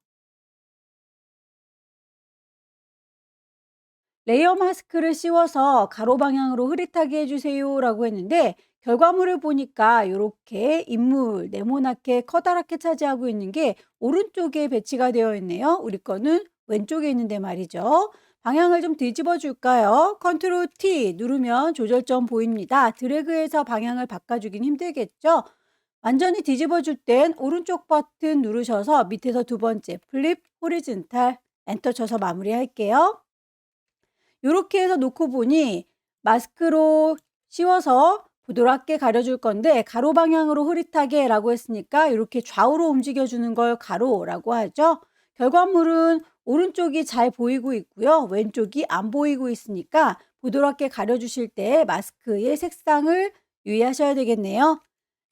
레이어 마스크를 씌워서 가로 방향으로 흐릿하게 해주세요 라고 했는데 결과물을 보니까 이렇게 인물 네모나게 커다랗게 차지하고 있는 게 오른쪽에 배치가 되어 있네요. 우리 거는 왼쪽에 있는데 말이죠. 방향을 좀 뒤집어 줄까요? 컨트롤 T 누르면 조절점 보입니다. 드래그해서 방향을 바꿔주긴 힘들겠죠? 완전히 뒤집어 줄 땐 오른쪽 버튼 누르셔서 밑에서 두 번째 플립 호리즌탈 엔터 쳐서 마무리할게요. 요렇게 해서 놓고 보니 마스크로 씌워서 부드럽게 가려줄 건데 가로 방향으로 흐릿하게 라고 했으니까 이렇게 좌우로 움직여주는 걸 가로라고 하죠. 결과물은 오른쪽이 잘 보이고 있고요. 왼쪽이 안 보이고 있으니까 부드럽게 가려주실 때 마스크의 색상을 유의하셔야 되겠네요.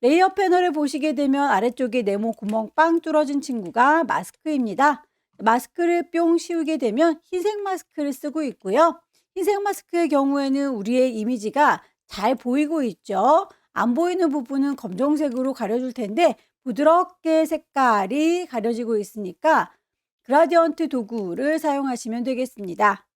레이어 패널을 보시게 되면 아래쪽에 네모 구멍 빵 뚫어진 친구가 마스크입니다. 마스크를 뿅 씌우게 되면 흰색 마스크를 쓰고 있고요. 흰색 마스크의 경우에는 우리의 이미지가 잘 보이고 있죠. 안 보이는 부분은 검정색으로 가려줄 텐데 부드럽게 색깔이 가려지고 있으니까 그라디언트 도구를 사용하시면 되겠습니다.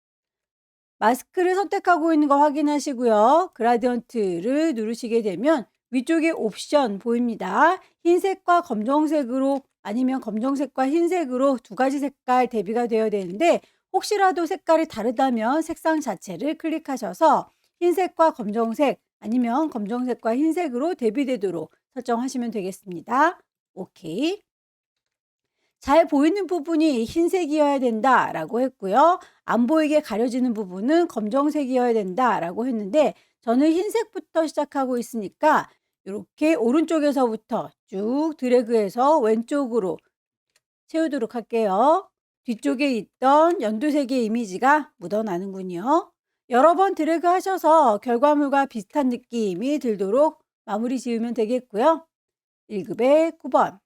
마스크를 선택하고 있는 거 확인하시고요. 그라디언트를 누르시게 되면 위쪽에 옵션 보입니다. 흰색과 검정색으로 아니면 검정색과 흰색으로 두 가지 색깔 대비가 되어야 되는데 혹시라도 색깔이 다르다면 색상 자체를 클릭하셔서 흰색과 검정색 아니면 검정색과 흰색으로 대비되도록 설정하시면 되겠습니다. 오케이. 잘 보이는 부분이 흰색이어야 된다라고 했고요. 안 보이게 가려지는 부분은 검정색이어야 된다라고 했는데 저는 흰색부터 시작하고 있으니까 이렇게 오른쪽에서부터 쭉 드래그해서 왼쪽으로 채우도록 할게요. 뒤쪽에 있던 연두색의 이미지가 묻어나는군요. 여러 번 드래그 하셔서 결과물과 비슷한 느낌이 들도록 마무리 지으면 되겠고요. 1급의 9번.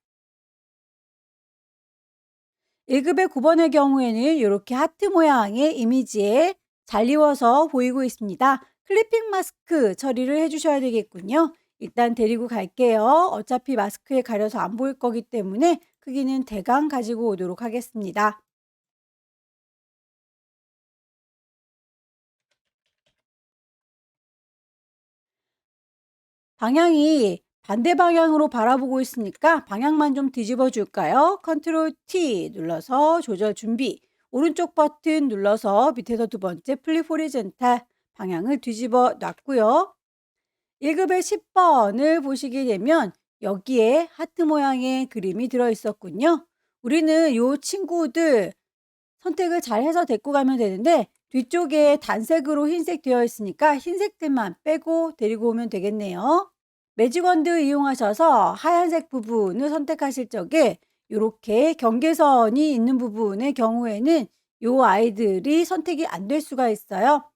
1급의 9번의 경우에는 이렇게 하트 모양의 이미지에 잘 이워서 보이고 있습니다. 클리핑 마스크 처리를 해주셔야 되겠군요. 일단 데리고 갈게요. 어차피 마스크에 가려서 안 보일 거기 때문에 크기는 대강 가지고 오도록 하겠습니다. 방향이 반대 방향으로 바라보고 있으니까 방향만 좀 뒤집어 줄까요? 컨트롤 T 눌러서 조절 준비. 오른쪽 버튼 눌러서 밑에서 두 번째 플립 호리젠탈 방향을 뒤집어 놨고요. 1급의 10번을 보시게 되면 여기에 하트 모양의 그림이 들어 있었군요. 우리는 이 친구들 선택을 잘 해서 데리고 가면 되는데 뒤쪽에 단색으로 흰색 되어 있으니까 흰색들만 빼고 데리고 오면 되겠네요. 매직원드 이용하셔서 하얀색 부분을 선택하실 적에 이렇게 경계선이 있는 부분의 경우에는 이 아이들이 선택이 안 될 수가 있어요.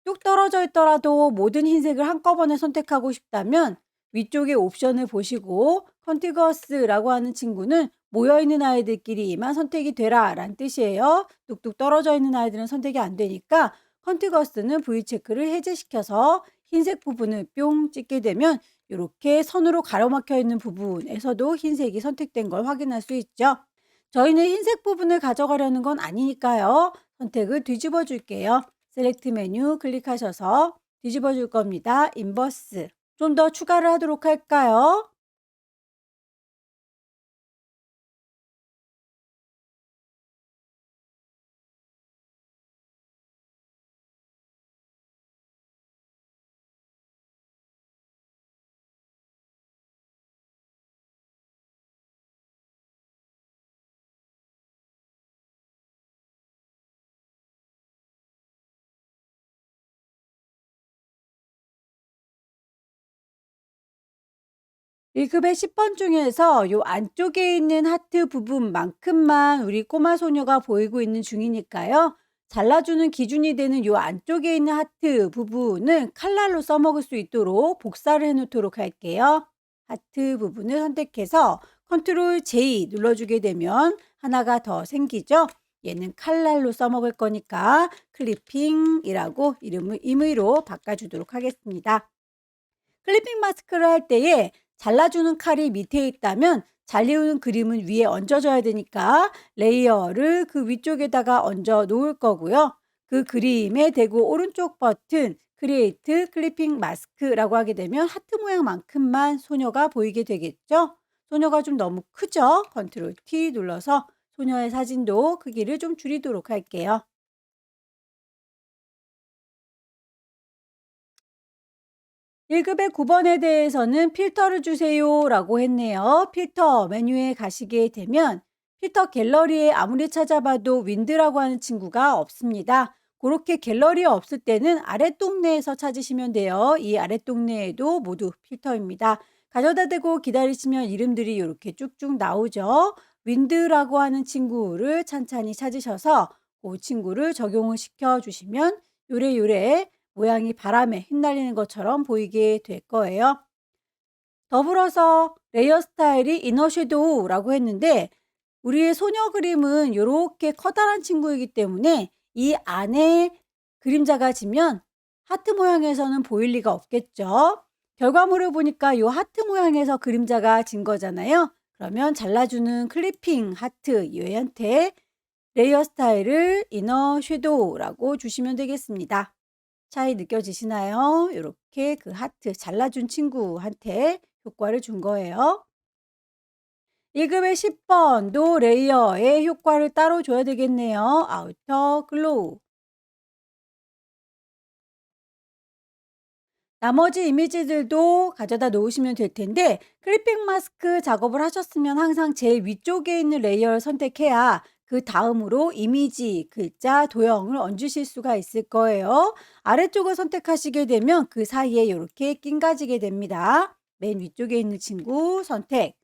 뚝 떨어져 있더라도 모든 흰색을 한꺼번에 선택하고 싶다면 위쪽의 옵션을 보시고 컨티거스라고 하는 친구는 모여있는 아이들끼리만 선택이 되라 라는 뜻이에요. 뚝뚝 떨어져 있는 아이들은 선택이 안 되니까 컨티거스는 V 체크를 해제시켜서 흰색 부분을 뿅 찍게 되면 이렇게 선으로 가로막혀 있는 부분에서도 흰색이 선택된 걸 확인할 수 있죠. 저희는 흰색 부분을 가져가려는 건 아니니까요. 선택을 뒤집어 줄게요. 셀렉트 메뉴 클릭하셔서 뒤집어 줄 겁니다. 인버스. 좀 더 추가를 하도록 할까요? 일급의 10번 중에서 요 안쪽에 있는 하트 부분만큼만 우리 꼬마 소녀가 보이고 있는 중이니까요. 잘라주는 기준이 되는 요 안쪽에 있는 하트 부분은 칼날로 써먹을 수 있도록 복사를 해 놓도록 할게요. 하트 부분을 선택해서 컨트롤 J 눌러주게 되면 하나가 더 생기죠. 얘는 칼날로 써먹을 거니까 클리핑이라고 이름을 임의로 바꿔주도록 하겠습니다. 클리핑 마스크를 할 때에 잘라주는 칼이 밑에 있다면 잘리우는 그림은 위에 얹어줘야 되니까 레이어를 그 위쪽에다가 얹어 놓을 거고요. 그 그림에 대고 오른쪽 버튼 크리에이트 클리핑 마스크라고 하게 되면 하트 모양만큼만 소녀가 보이게 되겠죠. 소녀가 좀 너무 크죠? 컨트롤 T 눌러서 소녀의 사진도 크기를 좀 줄이도록 할게요. 1급의 9번에 대해서는 필터를 주세요라고 했네요. 필터 메뉴에 가시게 되면 필터 갤러리에 아무리 찾아봐도 윈드라고 하는 친구가 없습니다. 그렇게 갤러리에 없을 때는 아랫동네에서 찾으시면 돼요. 이 아랫동네에도 모두 필터입니다. 가져다 대고 기다리시면 이름들이 이렇게 쭉쭉 나오죠. 윈드라고 하는 친구를 찬찬히 찾으셔서 그 친구를 적용을 시켜 주시면 요래요래 모양이 바람에 휘날리는 것처럼 보이게 될 거예요. 더불어서 레이어 스타일이 이너 섀도우라고 했는데 우리의 소녀 그림은 이렇게 커다란 친구이기 때문에 이 안에 그림자가 지면 하트 모양에서는 보일 리가 없겠죠. 결과물을 보니까 이 하트 모양에서 그림자가 진 거잖아요. 그러면 잘라주는 클리핑 하트 얘한테 레이어 스타일을 이너 섀도우라고 주시면 되겠습니다. 차이 느껴지시나요? 이렇게 그 하트 잘라준 친구한테 효과를 준 거예요. 1급의 10번도 레이어에 효과를 따로 줘야 되겠네요. 아우터 글로우. 나머지 이미지들도 가져다 놓으시면 될 텐데 클리핑 마스크 작업을 하셨으면 항상 제일 위쪽에 있는 레이어를 선택해야 그 다음으로 이미지, 글자, 도형을 얹으실 수가 있을 거예요. 아래쪽을 선택하시게 되면 그 사이에 이렇게 낀 가지게 됩니다. 맨 위쪽에 있는 친구 선택.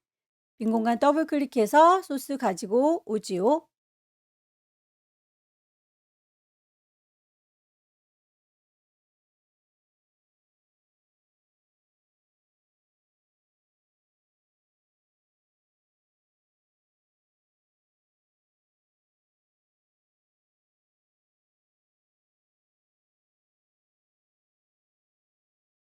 빈 공간 더블 클릭해서 소스 가지고 오지요.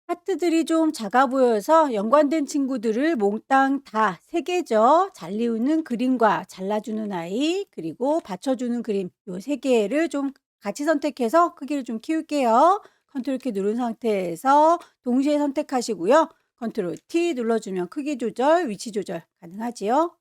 하트들이 좀 작아 보여서 연관된 친구들을 몽땅 다 3개죠. 잘리우는 그림과 잘라주는 아이, 그리고 받쳐주는 그림 요 3개를 좀 같이 선택해서 크기를 좀 키울게요. 컨트롤 키 누른 상태에서 동시에 선택하시고요. 컨트롤 T 눌러주면 크기 조절, 위치 조절 가능하지요.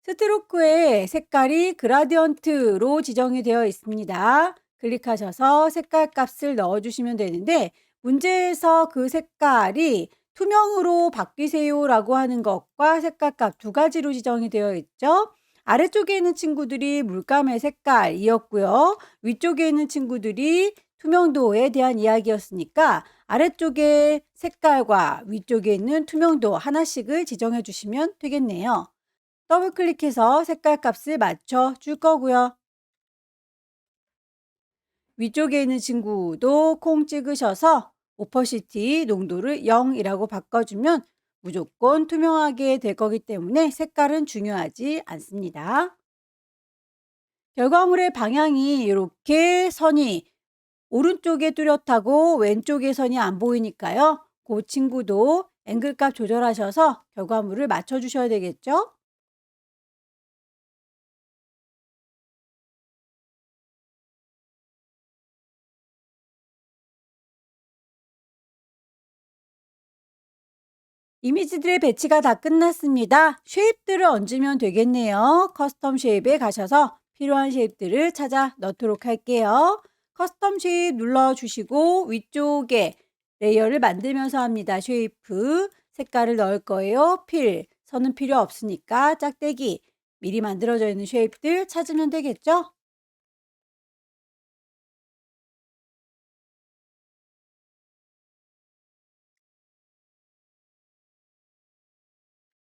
스트로크의 색깔이 그라디언트로 지정이 되어 있습니다. 클릭하셔서 색깔 값을 넣어주시면 되는데 문제에서 그 색깔이 투명으로 바뀌세요라고 하는 것과 색깔 값 두 가지로 지정이 되어 있죠. 아래쪽에 있는 친구들이 물감의 색깔이었고요. 위쪽에 있는 친구들이 투명도에 대한 이야기였으니까 아래쪽에 색깔과 위쪽에 있는 투명도 하나씩을 지정해 주시면 되겠네요. 더블 클릭해서 색깔 값을 맞춰 줄 거고요. 위쪽에 있는 친구도 콩 찍으셔서 오퍼시티 농도를 0이라고 바꿔주면 무조건 투명하게 될 거기 때문에 색깔은 중요하지 않습니다. 결과물의 방향이 이렇게 선이 오른쪽에 뚜렷하고 왼쪽에 선이 안 보이니까요. 그 친구도 앵글 값 조절하셔서 결과물을 맞춰주셔야 되겠죠? 이미지들의 배치가 다 끝났습니다. 쉐입들을 얹으면 되겠네요. 커스텀 쉐입에 가셔서 필요한 쉐입들을 찾아 넣도록 할게요. 커스텀 쉐입 눌러주시고 위쪽에 레이어를 만들면서 합니다. 쉐이프 색깔을 넣을 거예요. 선은 필요 없으니까 짝대기 미리 만들어져 있는 쉐입들 찾으면 되겠죠?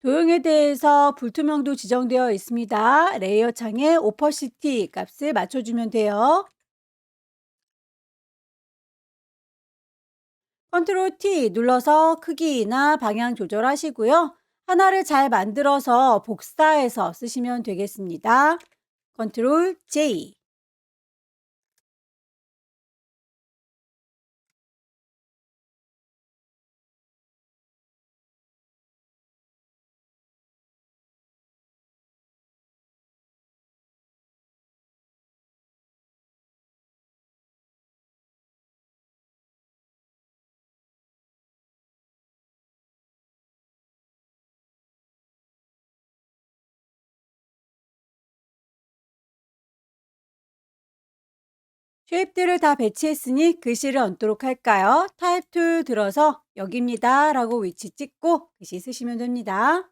도형에 대해서 불투명도 지정되어 있습니다. 레이어 창에 오퍼시티 값을 맞춰주면 돼요. 컨트롤 T 눌러서 크기나 방향 조절하시고요. 하나를 잘 만들어서 복사해서 쓰시면 되겠습니다. 컨트롤 J. 쉐입들을 다 배치했으니 글씨를 얹도록 할까요? 타입 툴 들어서 여기입니다 라고 위치 찍고 글씨 쓰시면 됩니다.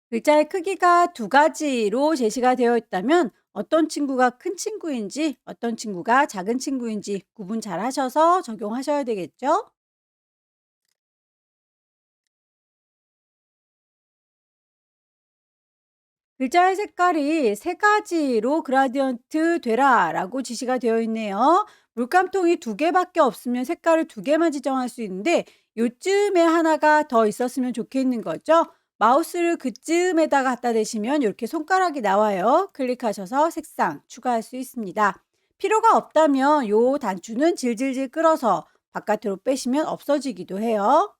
글자의 크기가 두 가지로 제시가 되어 있다면 어떤 친구가 큰 친구인지 어떤 친구가 작은 친구인지 구분 잘 하셔서 적용하셔야 되겠죠? 글자의 색깔이 세 가지로 그라디언트 되라 라고 지시가 되어 있네요. 물감통이 두 개밖에 없으면 색깔을 두 개만 지정할 수 있는데 요쯤에 하나가 더 있었으면 좋겠는 거죠. 마우스를 그쯤에다가 갖다 대시면 이렇게 손가락이 나와요. 클릭하셔서 색상 추가할 수 있습니다. 필요가 없다면 요 단추는 질질질 끌어서 바깥으로 빼시면 없어지기도 해요.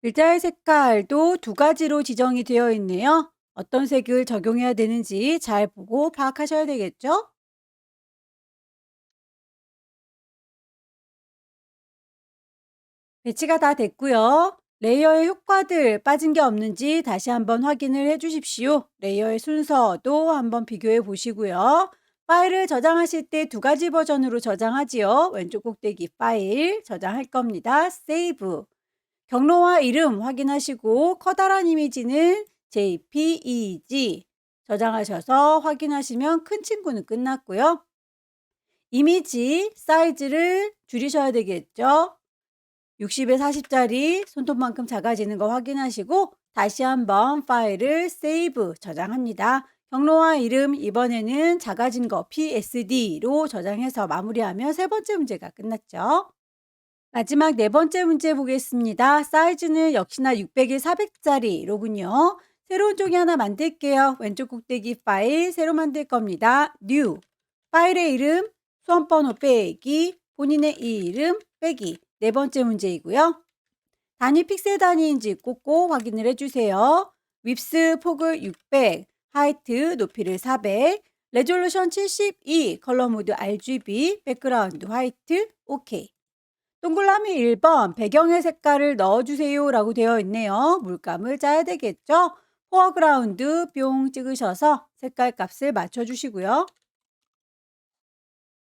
글자의 색깔도 두 가지로 지정이 되어 있네요. 어떤 색을 적용해야 되는지 잘 보고 파악하셔야 되겠죠? 배치가 다 됐고요. 레이어의 효과들 빠진 게 없는지 다시 한번 확인을 해 주십시오. 레이어의 순서도 한번 비교해 보시고요. 파일을 저장하실 때 두 가지 버전으로 저장하지요. 왼쪽 꼭대기 파일 저장할 겁니다. 세이브. 경로와 이름 확인하시고 커다란 이미지는 JPEG 저장하셔서 확인하시면 큰 친구는 끝났고요. 이미지 사이즈를 줄이셔야 되겠죠. 60에 40짜리 손톱만큼 작아지는 거 확인하시고 다시 한번 파일을 세이브 저장합니다. 경로와 이름 이번에는 작아진 거 PSD로 저장해서 마무리하면 세 번째 문제가 끝났죠. 마지막 네 번째 문제 보겠습니다. 사이즈는 역시나 600에 400짜리로군요. 새로운 종이 하나 만들게요. 왼쪽 꼭대기 파일 새로 만들 겁니다. New. 파일의 이름, 수험번호 빼기, 본인의 이름 빼기. 네 번째 문제이고요. 단위 픽셀 단위인지 꼭꼭 확인을 해주세요. 윕스 폭을 600, 하이트 높이를 400, 레졸루션 72, 컬러 모드 RGB, 백그라운드 화이트, 오케이. 동그라미 1번 배경의 색깔을 넣어주세요 라고 되어 있네요. 물감을 짜야 되겠죠? 포어그라운드 뿅 찍으셔서 색깔 값을 맞춰주시고요.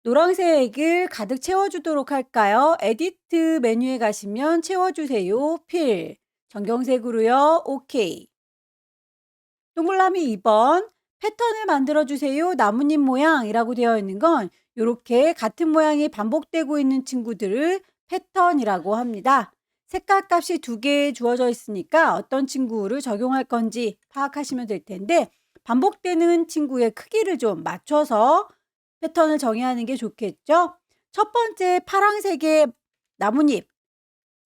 노란색을 가득 채워주도록 할까요? 에디트 메뉴에 가시면 채워주세요. 필. 정경색으로요. 오케이. 동그라미 2번 패턴을 만들어주세요. 나뭇잎 모양이라고 되어 있는 건 이렇게 같은 모양이 반복되고 있는 친구들을 패턴이라고 합니다. 색깔 값이 두 개 주어져 있으니까 어떤 친구를 적용할 건지 파악하시면 될 텐데 반복되는 친구의 크기를 좀 맞춰서 패턴을 정의하는 게 좋겠죠. 첫 번째 파란색의 나뭇잎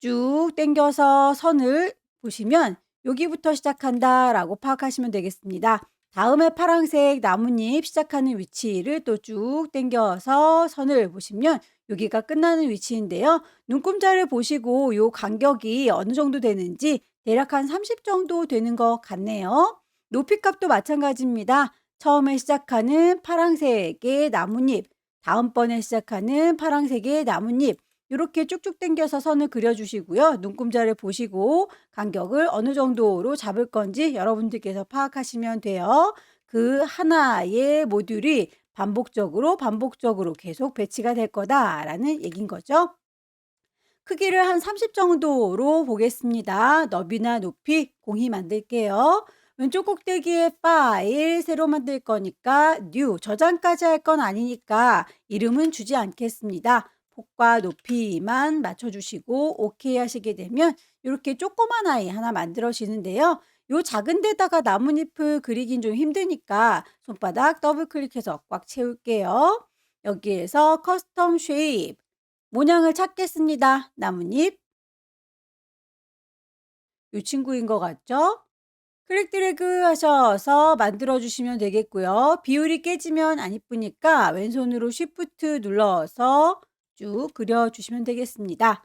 쭉 당겨서 선을 보시면 여기부터 시작한다 라고 파악하시면 되겠습니다. 다음에 파란색 나뭇잎 시작하는 위치를 또 쭉 당겨서 선을 보시면 여기가 끝나는 위치인데요. 눈금자를 보시고 이 간격이 어느 정도 되는지 대략 한 30 정도 되는 것 같네요. 높이 값도 마찬가지입니다. 처음에 시작하는 파란색의 나뭇잎, 다음번에 시작하는 파란색의 나뭇잎 이렇게 쭉쭉 당겨서 선을 그려주시고요. 눈금자를 보시고 간격을 어느 정도로 잡을 건지 여러분들께서 파악하시면 돼요. 그 하나의 모듈이 반복적으로 계속 배치가 될 거다라는 얘기인 거죠. 크기를 한 30 정도로 보겠습니다. 너비나 높이 공히 만들게요. 왼쪽 꼭대기에 파일 새로 만들 거니까 new 저장까지 할 건 아니니까 이름은 주지 않겠습니다. 폭과 높이만 맞춰주시고 오케이 하시게 되면 이렇게 조그만 아이 하나 만들어지는데요. 요 작은 데다가 나뭇잎을 그리긴 좀 힘드니까 손바닥 더블 클릭해서 꽉 채울게요. 여기에서 커스텀 쉐입 모양을 찾겠습니다. 나뭇잎 이 친구인 것 같죠? 클릭 드래그 하셔서 만들어 주시면 되겠고요. 비율이 깨지면 안 이쁘니까 왼손으로 쉬프트 눌러서 쭉 그려 주시면 되겠습니다.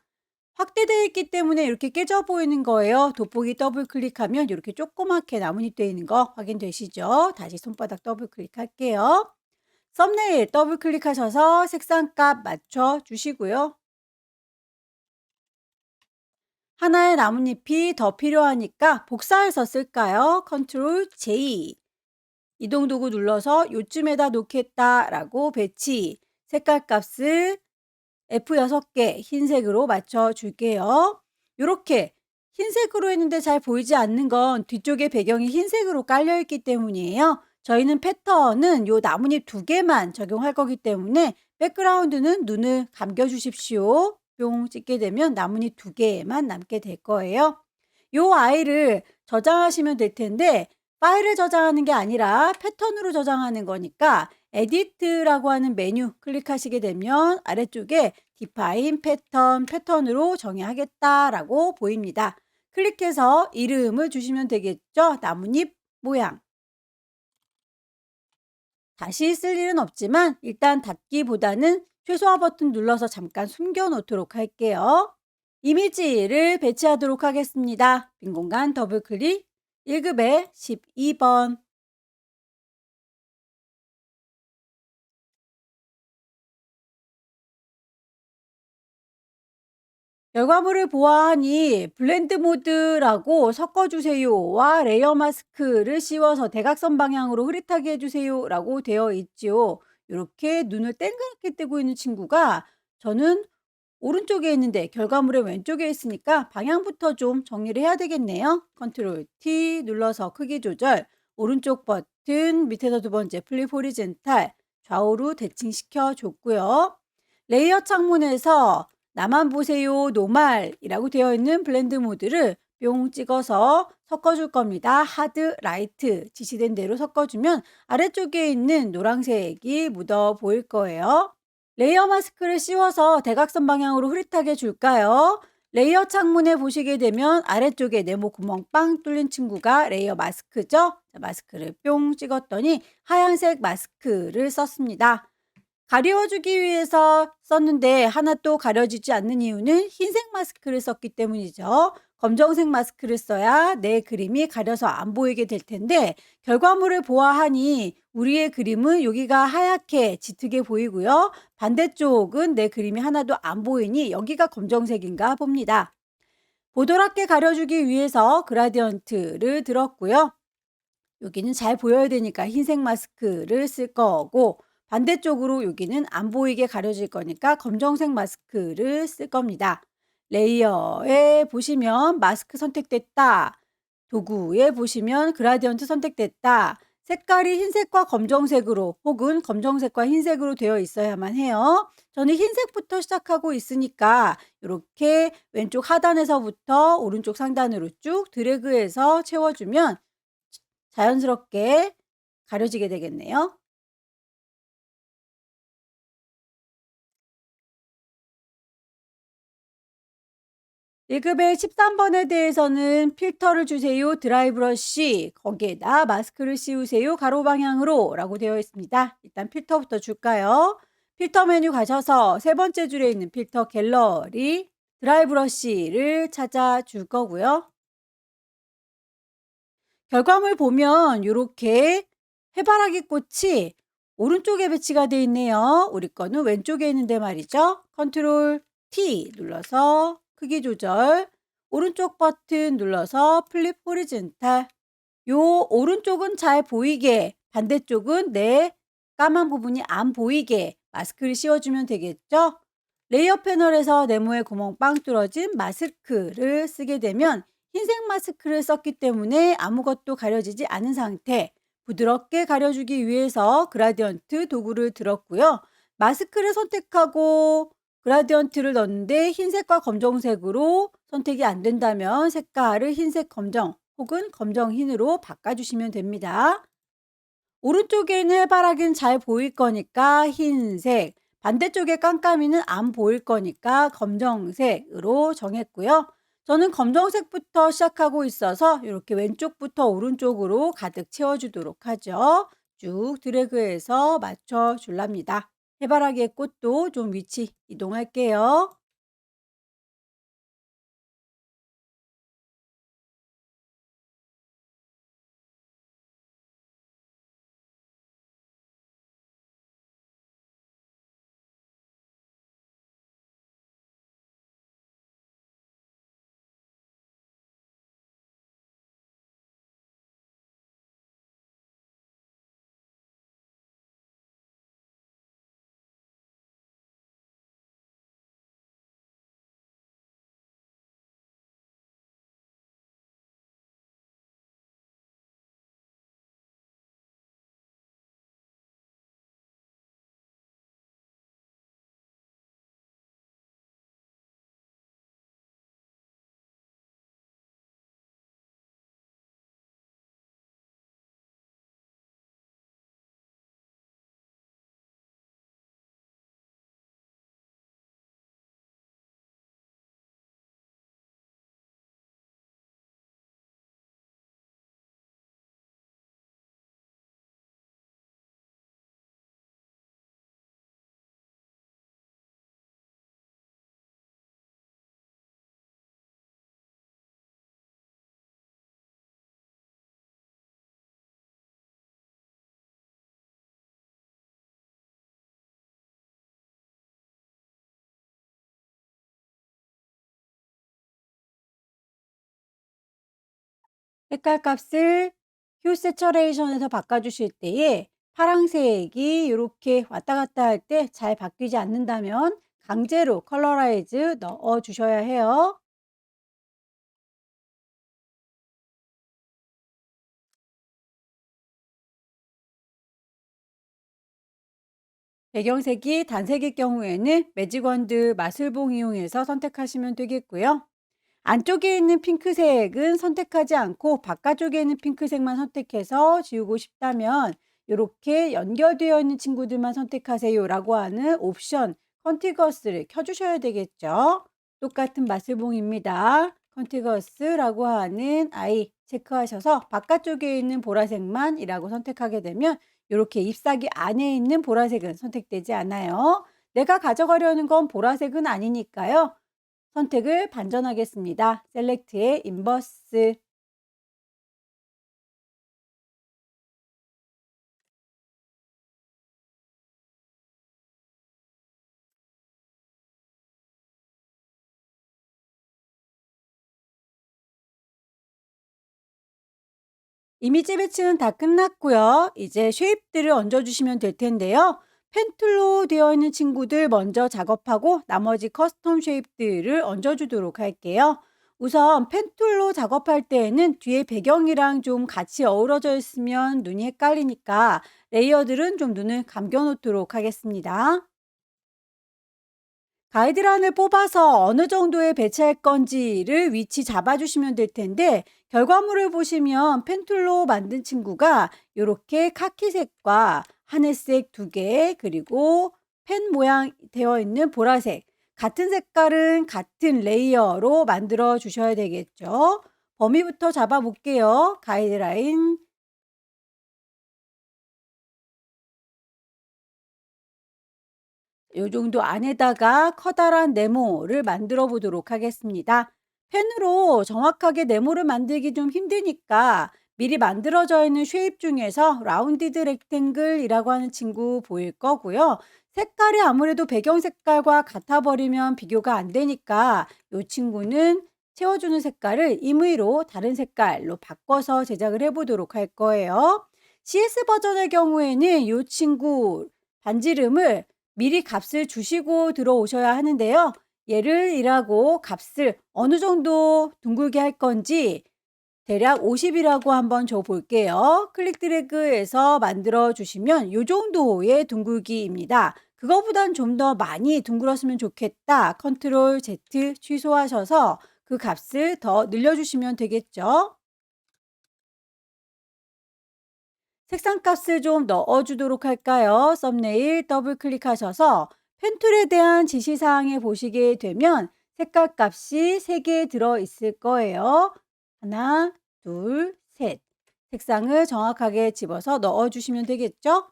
확대되어 있기 때문에 이렇게 깨져 보이는 거예요. 돋보기 더블 클릭하면 이렇게 조그맣게 나뭇잎 되어 있는 거 확인되시죠? 다시 손바닥 더블 클릭할게요. 썸네일 더블 클릭하셔서 색상값 맞춰 주시고요. 하나의 나뭇잎이 더 필요하니까 복사해서 쓸까요? 컨트롤 J. 이동 도구 눌러서 요쯤에다 놓겠다라고 배치. 색깔 값을 F6개 흰색으로 맞춰 줄게요. 이렇게 흰색으로 했는데 잘 보이지 않는 건 뒤쪽에 배경이 흰색으로 깔려 있기 때문이에요. 저희는 패턴은 요 나뭇잎 두 개만 적용할 거기 때문에 백그라운드는 눈을 감겨 주십시오. 뿅 찍게 되면 나뭇잎 두 개만 남게 될 거예요. 요 아이를 저장하시면 될 텐데 파일을 저장하는 게 아니라 패턴으로 저장하는 거니까 에디트라고 하는 메뉴 클릭하시게 되면 아래쪽에 디파인 패턴으로 정의하겠다라고 보입니다. 클릭해서 이름을 주시면 되겠죠. 나뭇잎 모양. 다시 쓸 일은 없지만 일단 닫기보다는 최소화 버튼 눌러서 잠깐 숨겨 놓도록 할게요. 이미지를 배치하도록 하겠습니다. 빈 공간 더블 클릭 1급에 12번. 결과물을 보아하니 블렌드 모드라고 섞어주세요와 레이어 마스크를 씌워서 대각선 방향으로 흐릿하게 해주세요라고 되어 있죠. 이렇게 눈을 땡그랗게 뜨고 있는 친구가 저는 오른쪽에 있는데 결과물의 왼쪽에 있으니까 방향부터 좀 정리를 해야 되겠네요. 컨트롤 T 눌러서 크기 조절, 오른쪽 버튼 밑에서 두 번째 플립 호리젠탈 좌우로 대칭시켜 줬고요. 레이어 창문에서 나만 보세요 노말이라고 되어 있는 블렌드 모드를 뿅 찍어서 섞어줄 겁니다. 하드, 라이트 지시된 대로 섞어주면 아래쪽에 있는 노란색이 묻어 보일 거예요. 레이어 마스크를 씌워서 대각선 방향으로 흐릿하게 줄까요? 레이어 창문에 보시게 되면 아래쪽에 네모 구멍 빵 뚫린 친구가 레이어 마스크죠? 자, 마스크를 뿅 찍었더니 하얀색 마스크를 썼습니다. 가려주기 위해서 썼는데 하나 또 가려지지 않는 이유는 흰색 마스크를 썼기 때문이죠. 검정색 마스크를 써야 내 그림이 가려서 안 보이게 될 텐데 결과물을 보아하니 우리의 그림은 여기가 하얗게 짙게 보이고요. 반대쪽은 내 그림이 하나도 안 보이니 여기가 검정색인가 봅니다. 보드랍게 가려주기 위해서 그라디언트를 들었고요. 여기는 잘 보여야 되니까 흰색 마스크를 쓸 거고 반대쪽으로 여기는 안 보이게 가려질 거니까 검정색 마스크를 쓸 겁니다. 레이어에 보시면 마스크 선택됐다. 도구에 보시면 그라디언트 선택됐다. 색깔이 흰색과 검정색으로 혹은 검정색과 흰색으로 되어 있어야만 해요. 저는 흰색부터 시작하고 있으니까 이렇게 왼쪽 하단에서부터 오른쪽 상단으로 쭉 드래그해서 채워주면 자연스럽게 가려지게 되겠네요. 1급의 13번에 대해서는 필터를 주세요. 드라이 브러쉬 거기에다 마스크를 씌우세요. 가로 방향으로 라고 되어 있습니다. 일단 필터부터 줄까요? 필터 메뉴 가셔서 세 번째 줄에 있는 필터 갤러리 드라이 브러쉬를 찾아 줄 거고요. 결과물 보면 이렇게 해바라기 꽃이 오른쪽에 배치가 되어 있네요. 우리 거는 왼쪽에 있는데 말이죠. 컨트롤 T 눌러서 크기 조절, 오른쪽 버튼 눌러서 플립 호리즌탈. 요 오른쪽은 잘 보이게, 반대쪽은 내 까만 부분이 안 보이게 마스크를 씌워주면 되겠죠. 레이어 패널에서 네모에 구멍 빵 뚫어진 마스크를 쓰게 되면 흰색 마스크를 썼기 때문에 아무것도 가려지지 않은 상태, 부드럽게 가려주기 위해서 그라디언트 도구를 들었고요. 마스크를 선택하고 그라디언트를 넣는데 흰색과 검정색으로 선택이 안 된다면 색깔을 흰색 검정 혹은 검정 흰으로 바꿔주시면 됩니다. 오른쪽에 있는 해바라기는 잘 보일 거니까 흰색, 반대쪽에 깜깜이는 안 보일 거니까 검정색으로 정했고요. 저는 검정색부터 시작하고 있어서 이렇게 왼쪽부터 오른쪽으로 가득 채워주도록 하죠. 쭉 드래그해서 맞춰줄랍니다. 해바라기의 꽃도 좀 위치 이동할게요. 색깔 값을 휴 세처레이션에서 바꿔주실 때에 파랑색이 이렇게 왔다 갔다 할 때 잘 바뀌지 않는다면 강제로 컬러라이즈 넣어 주셔야 해요. 배경색이 단색일 경우에는 매직원드 마술봉 이용해서 선택하시면 되겠고요. 안쪽에 있는 핑크색은 선택하지 않고 바깥쪽에 있는 핑크색만 선택해서 지우고 싶다면 이렇게 연결되어 있는 친구들만 선택하세요라고 하는 옵션 컨티거스를 켜주셔야 되겠죠. 똑같은 마슬봉입니다. 컨티거스라고 하는 아이 체크하셔서 바깥쪽에 있는 보라색만이라고 선택하게 되면 이렇게 잎사귀 안에 있는 보라색은 선택되지 않아요. 내가 가져가려는 건 보라색은 아니니까요. 선택을 반전하겠습니다. 셀렉트의 인버스. 이미지 배치는 다 끝났고요. 이제 쉐입들을 얹어주시면 될 텐데요. 펜툴로 되어 있는 친구들 먼저 작업하고 나머지 커스텀 쉐입들을 얹어주도록 할게요. 우선 펜툴로 작업할 때에는 뒤에 배경이랑 좀 같이 어우러져 있으면 눈이 헷갈리니까 레이어들은 좀 눈을 감겨놓도록 하겠습니다. 가이드란을 뽑아서 어느 정도에 배치할 건지를 위치 잡아주시면 될 텐데 결과물을 보시면 펜툴로 만든 친구가 이렇게 카키색과 하늘색 2개 그리고 펜 모양 되어 있는 보라색 같은 색깔은 같은 레이어로 만들어 주셔야 되겠죠. 범위부터 잡아 볼게요. 가이드라인 요 정도 안에다가 커다란 네모를 만들어 보도록 하겠습니다. 펜으로 정확하게 네모를 만들기 좀 힘드니까 미리 만들어져 있는 쉐입 중에서 라운디드 렉탱글이라고 하는 친구 보일 거고요. 색깔이 아무래도 배경 색깔과 같아 버리면 비교가 안 되니까 이 친구는 채워주는 색깔을 임의로 다른 색깔로 바꿔서 제작을 해 보도록 할 거예요. CS 버전의 경우에는 이 친구 반지름을 미리 값을 주시고 들어오셔야 하는데요. 얘를 일하고 값을 어느 정도 둥글게 할 건지 대략 50이라고 한번 줘 볼게요. 클릭 드래그해서 만들어 주시면 요 정도의 둥글기입니다. 그거보단 좀 더 많이 둥글었으면 좋겠다. 컨트롤 Z 취소하셔서 그 값을 더 늘려주시면 되겠죠. 색상 값을 좀 넣어 주도록 할까요? 썸네일 더블 클릭하셔서 펜툴에 대한 지시사항에 보시게 되면 색깔 값이 3개 들어 있을 거예요. 하나, 둘, 셋. 색상을 정확하게 집어서 넣어 주시면 되겠죠?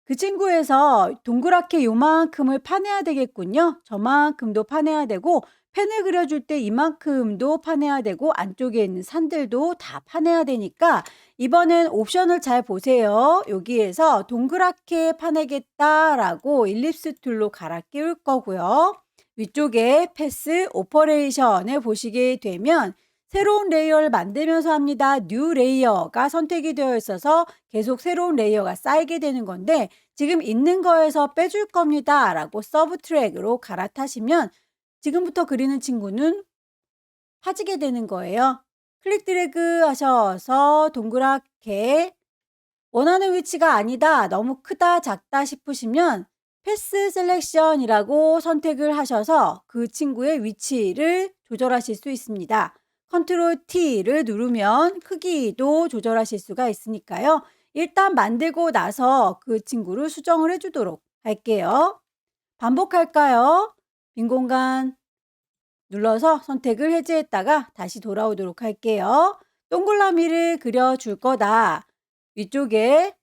그 친구에서 동그랗게 요만큼을 파내야 되겠군요. 저만큼도 파내야 되고 펜을 그려줄 때 이만큼도 파내야 되고 안쪽에 있는 산들도 다 파내야 되니까 이번엔 옵션을 잘 보세요. 여기에서 동그랗게 파내겠다라고 일립스 툴로 갈아 끼울 거고요. 위쪽에 패스 오퍼레이션을 보시게 되면 새로운 레이어를 만들면서 합니다. 뉴 레이어가 선택이 되어 있어서 계속 새로운 레이어가 쌓이게 되는 건데 지금 있는 거에서 빼줄 겁니다. 라고 서브 트랙으로 갈아타시면 지금부터 그리는 친구는 파지게 되는 거예요. 클릭 드래그 하셔서 동그랗게 원하는 위치가 아니다, 너무 크다, 작다 싶으시면 패스 셀렉션이라고 선택을 하셔서 그 친구의 위치를 조절하실 수 있습니다. 컨트롤 T를 누르면 크기도 조절하실 수가 있으니까요. 일단 만들고 나서 그 친구를 수정을 해주도록 할게요. 반복할까요? 빈 공간 눌러서 선택을 해제했다가 다시 돌아오도록 할게요. 동글라미를 그려줄 거다. 위쪽에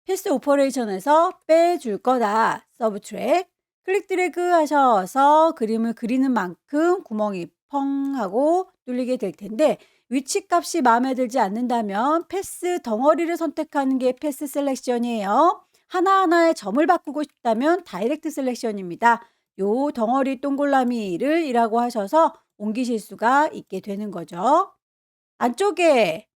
패스 오퍼레이션에서 빼줄 거다. 서브 트랙 클릭 드래그 하셔서 그림을 그리는 만큼 구멍이 펑 하고 뚫리게 될 텐데 위치 값이 마음에 들지 않는다면 패스 덩어리를 선택하는 게 패스 셀렉션이에요. 하나하나의 점을 바꾸고 싶다면 다이렉트 셀렉션입니다. 요 덩어리 동글라미를 이라고 하셔서 옮기실 수가 있게 되는 거죠. 안쪽에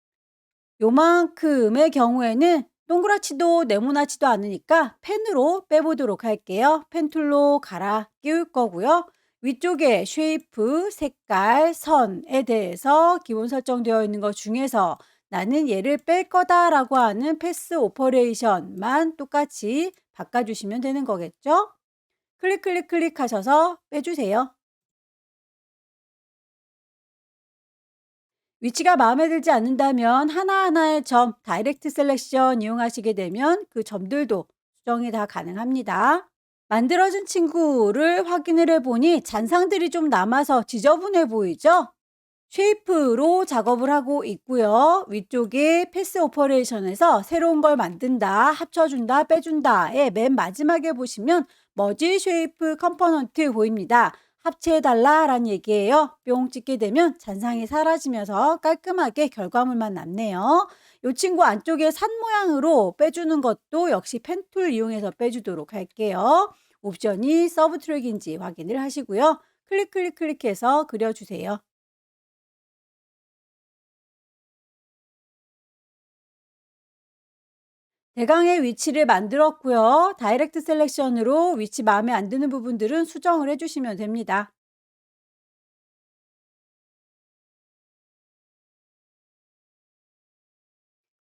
요만큼의 경우에는 동그랗지도 네모나지도 않으니까 펜으로 빼보도록 할게요. 펜 툴로 갈아 끼울 거고요. 위쪽에 쉐이프, 색깔, 선에 대해서 기본 설정되어 있는 것 중에서 나는 얘를 뺄 거다라고 하는 패스 오퍼레이션만 똑같이 바꿔주시면 되는 거겠죠? 클릭 클릭 클릭 하셔서 빼주세요. 위치가 마음에 들지 않는다면 하나하나의 점, 다이렉트 셀렉션 이용하시게 되면 그 점들도 수정이 다 가능합니다. 만들어진 친구를 확인을 해보니 잔상들이 좀 남아서 지저분해 보이죠? 쉐이프로 작업을 하고 있고요. 위쪽에 패스 오퍼레이션에서 새로운 걸 만든다, 합쳐준다, 빼준다의 맨 마지막에 보시면 머지 쉐이프 컴포넌트 보입니다. 합체해달라라는 얘기예요. 뿅 찍게 되면 잔상이 사라지면서 깔끔하게 결과물만 남네요. 이 친구 안쪽에 산 모양으로 빼주는 것도 역시 펜툴 이용해서 빼주도록 할게요. 옵션이 서브 트랙인지 확인을 하시고요. 클릭해서 그려주세요. 대강의 위치를 만들었고요. 다이렉트 셀렉션으로 위치 마음에 안 드는 부분들은 수정을 해주시면 됩니다.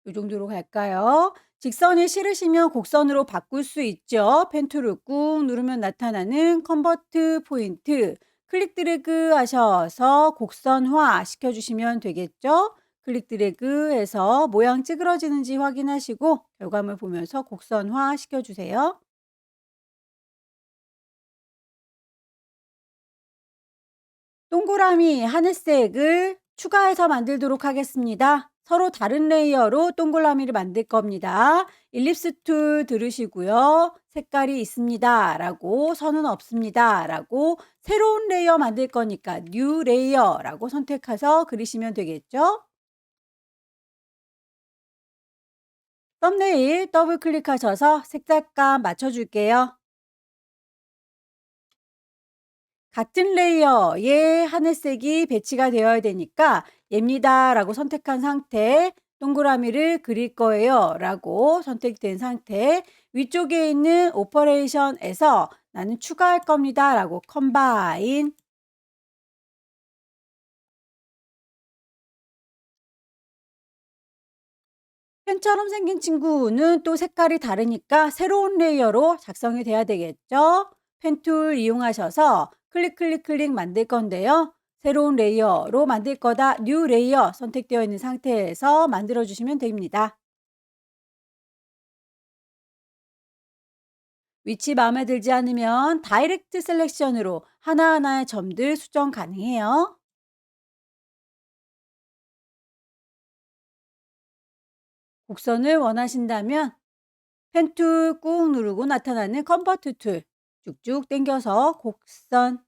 이 정도로 갈까요? 직선이 싫으시면 곡선으로 바꿀 수 있죠. 펜툴을 꾹 누르면 나타나는 컨버트 포인트. 클릭 드래그 하셔서 곡선화 시켜주시면 되겠죠. 클릭 드래그 해서 모양 찌그러지는지 확인하시고 결과물 보면서 곡선화 시켜주세요. 동그라미 하늘색을 추가해서 만들도록 하겠습니다. 서로 다른 레이어로 동그라미를 만들 겁니다. 일립스 툴 들으시고요. 색깔이 있습니다. 라고 선은 없습니다. 라고 새로운 레이어 만들 거니까 뉴 레이어 라고 선택해서 그리시면 되겠죠. 썸네일 더블 클릭하셔서 색깔감 맞춰줄게요. 같은 레이어에 하늘색이 배치가 되어야 되니까 얘입니다 라고 선택한 상태, 동그라미를 그릴 거예요 라고 선택된 상태, 위쪽에 있는 오퍼레이션에서 나는 추가할 겁니다 라고 컴바인, 펜처럼 생긴 친구는 또 색깔이 다르니까 새로운 레이어로 작성이 돼야 되겠죠. 펜 툴 이용하셔서 클릭 만들 건데요. 새로운 레이어로 만들 거다. 뉴 레이어 선택되어 있는 상태에서 만들어 주시면 됩니다. 위치 마음에 들지 않으면 다이렉트 셀렉션으로 하나하나의 점들 수정 가능해요. 곡선을 원하신다면 펜 툴 꾹 누르고 나타나는 컨버트 툴 쭉쭉 당겨서 곡선,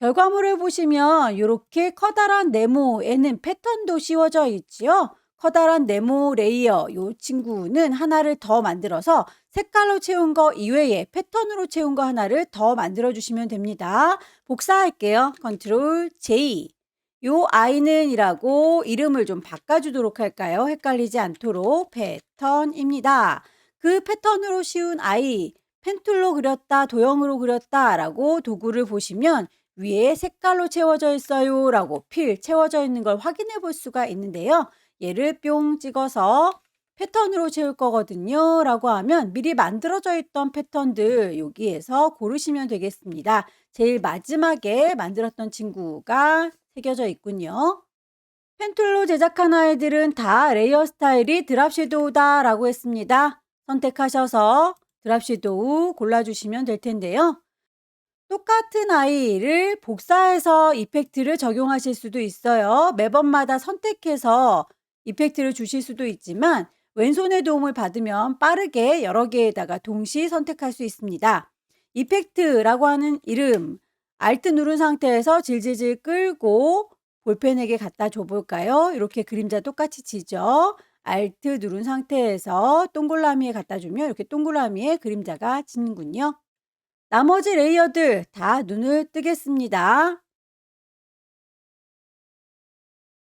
결과물을 보시면 이렇게 커다란 네모에는 패턴도 씌워져 있지요. 커다란 네모 레이어 이 친구는 하나를 더 만들어서 색깔로 채운 거 이외에 패턴으로 채운 거 하나를 더 만들어 주시면 됩니다. 복사할게요. 컨트롤 J. 요 아이는 이라고 이름을 좀 바꿔주도록 할까요? 헷갈리지 않도록 패턴입니다. 그 패턴으로 씌운 아이, 펜툴로 그렸다, 도형으로 그렸다 라고 도구를 보시면 위에 색깔로 채워져 있어요 라고 필 채워져 있는 걸 확인해 볼 수가 있는데요. 얘를 뿅 찍어서 패턴으로 채울 거거든요 라고 하면 미리 만들어져 있던 패턴들 여기에서 고르시면 되겠습니다. 제일 마지막에 만들었던 친구가 새겨져 있군요. 펜툴로 제작한 아이들은 다 레이어 스타일이 드랍 섀도우다 라고 했습니다. 선택하셔서 드랍 섀도우 골라주시면 될 텐데요. 똑같은 아이를 복사해서 이펙트를 적용하실 수도 있어요. 매번마다 선택해서 이펙트를 주실 수도 있지만 왼손의 도움을 받으면 빠르게 여러 개에다가 동시 선택할 수 있습니다. 이펙트라고 하는 이름, Alt 누른 상태에서 질질질 끌고 볼펜에게 갖다 줘 볼까요? 이렇게 그림자 똑같이 지죠. Alt 누른 상태에서 동그라미에 갖다 주면 이렇게 동그라미에 그림자가 지는군요. 나머지 레이어들 다 눈을 뜨겠습니다.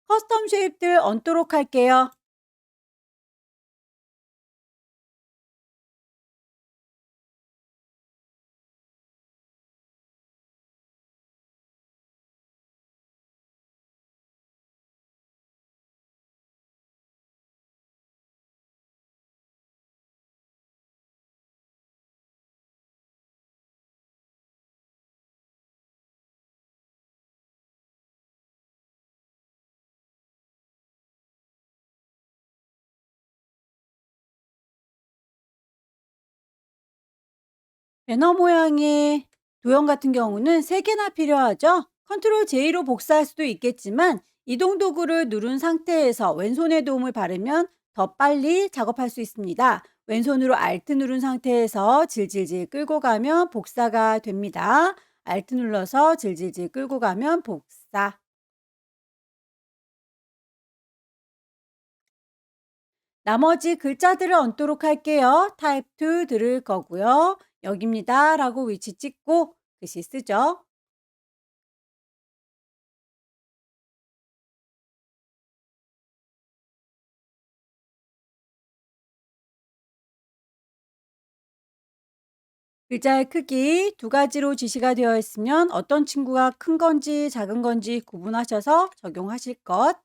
커스텀 쉐입들 얹도록 할게요. 배너 모양의 도형 같은 경우는 3개나 필요하죠. 컨트롤 J로 복사할 수도 있겠지만 이동 도구를 누른 상태에서 왼손의 도움을 바르면 더 빨리 작업할 수 있습니다. 왼손으로 Alt 누른 상태에서 질질질 끌고 가면 복사가 됩니다. Alt 눌러서 질질질 끌고 가면 복사. 나머지 글자들을 얹도록 할게요. 타입 2 들을 거고요. 여기입니다 라고 위치 찍고 글씨 쓰죠. 글자의 크기 2가지로 지시가 되어 있으면 어떤 친구가 큰 건지 작은 건지 구분하셔서 적용하실 것.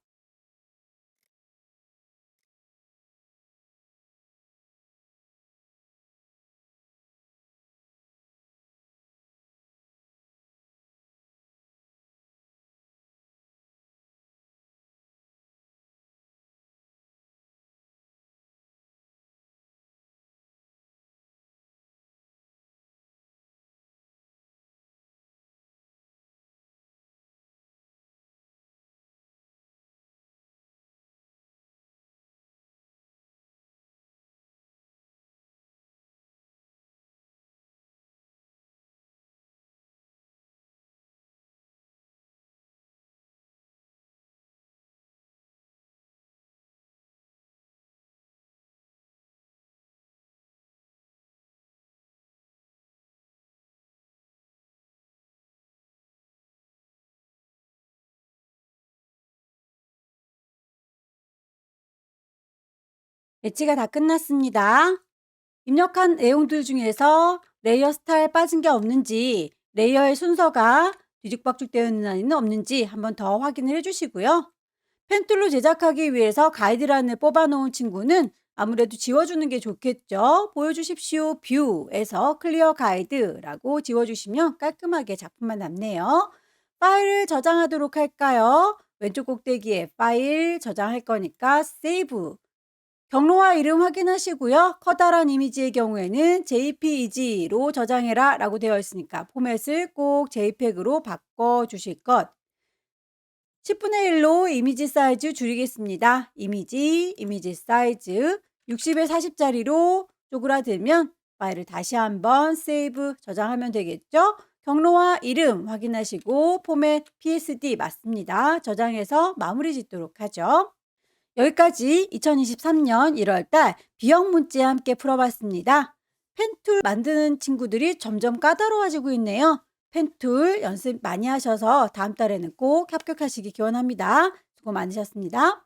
배치가 다 끝났습니다. 입력한 내용들 중에서 레이어 스타일 빠진 게 없는지, 레이어의 순서가 뒤죽박죽되어 있는 아이는 없는지 한번 더 확인을 해주시고요. 펜툴로 제작하기 위해서 가이드란을 뽑아놓은 친구는 아무래도 지워주는 게 좋겠죠. 보여주십시오. 뷰에서 클리어 가이드라고 지워주시면 깔끔하게 작품만 남네요. 파일을 저장하도록 할까요? 왼쪽 꼭대기에 파일 저장할 거니까 세이브. 경로와 이름 확인하시고요. 커다란 이미지의 경우에는 JPEG로 저장해라 라고 되어 있으니까 포맷을 꼭 JPEG으로 바꿔주실 것. 10분의 1로 이미지 사이즈 줄이겠습니다. 이미지 사이즈 60에 40짜리로 쪼그라들면 파일을 다시 한번 세이브 저장하면 되겠죠. 경로와 이름 확인하시고 포맷 PSD 맞습니다. 저장해서 마무리 짓도록 하죠. 여기까지 2023년 1월달 B형 문제 함께 풀어봤습니다. 펜툴 만드는 친구들이 점점 까다로워지고 있네요. 펜툴 연습 많이 하셔서 다음 달에는 꼭 합격하시기 기원합니다. 수고 많으셨습니다.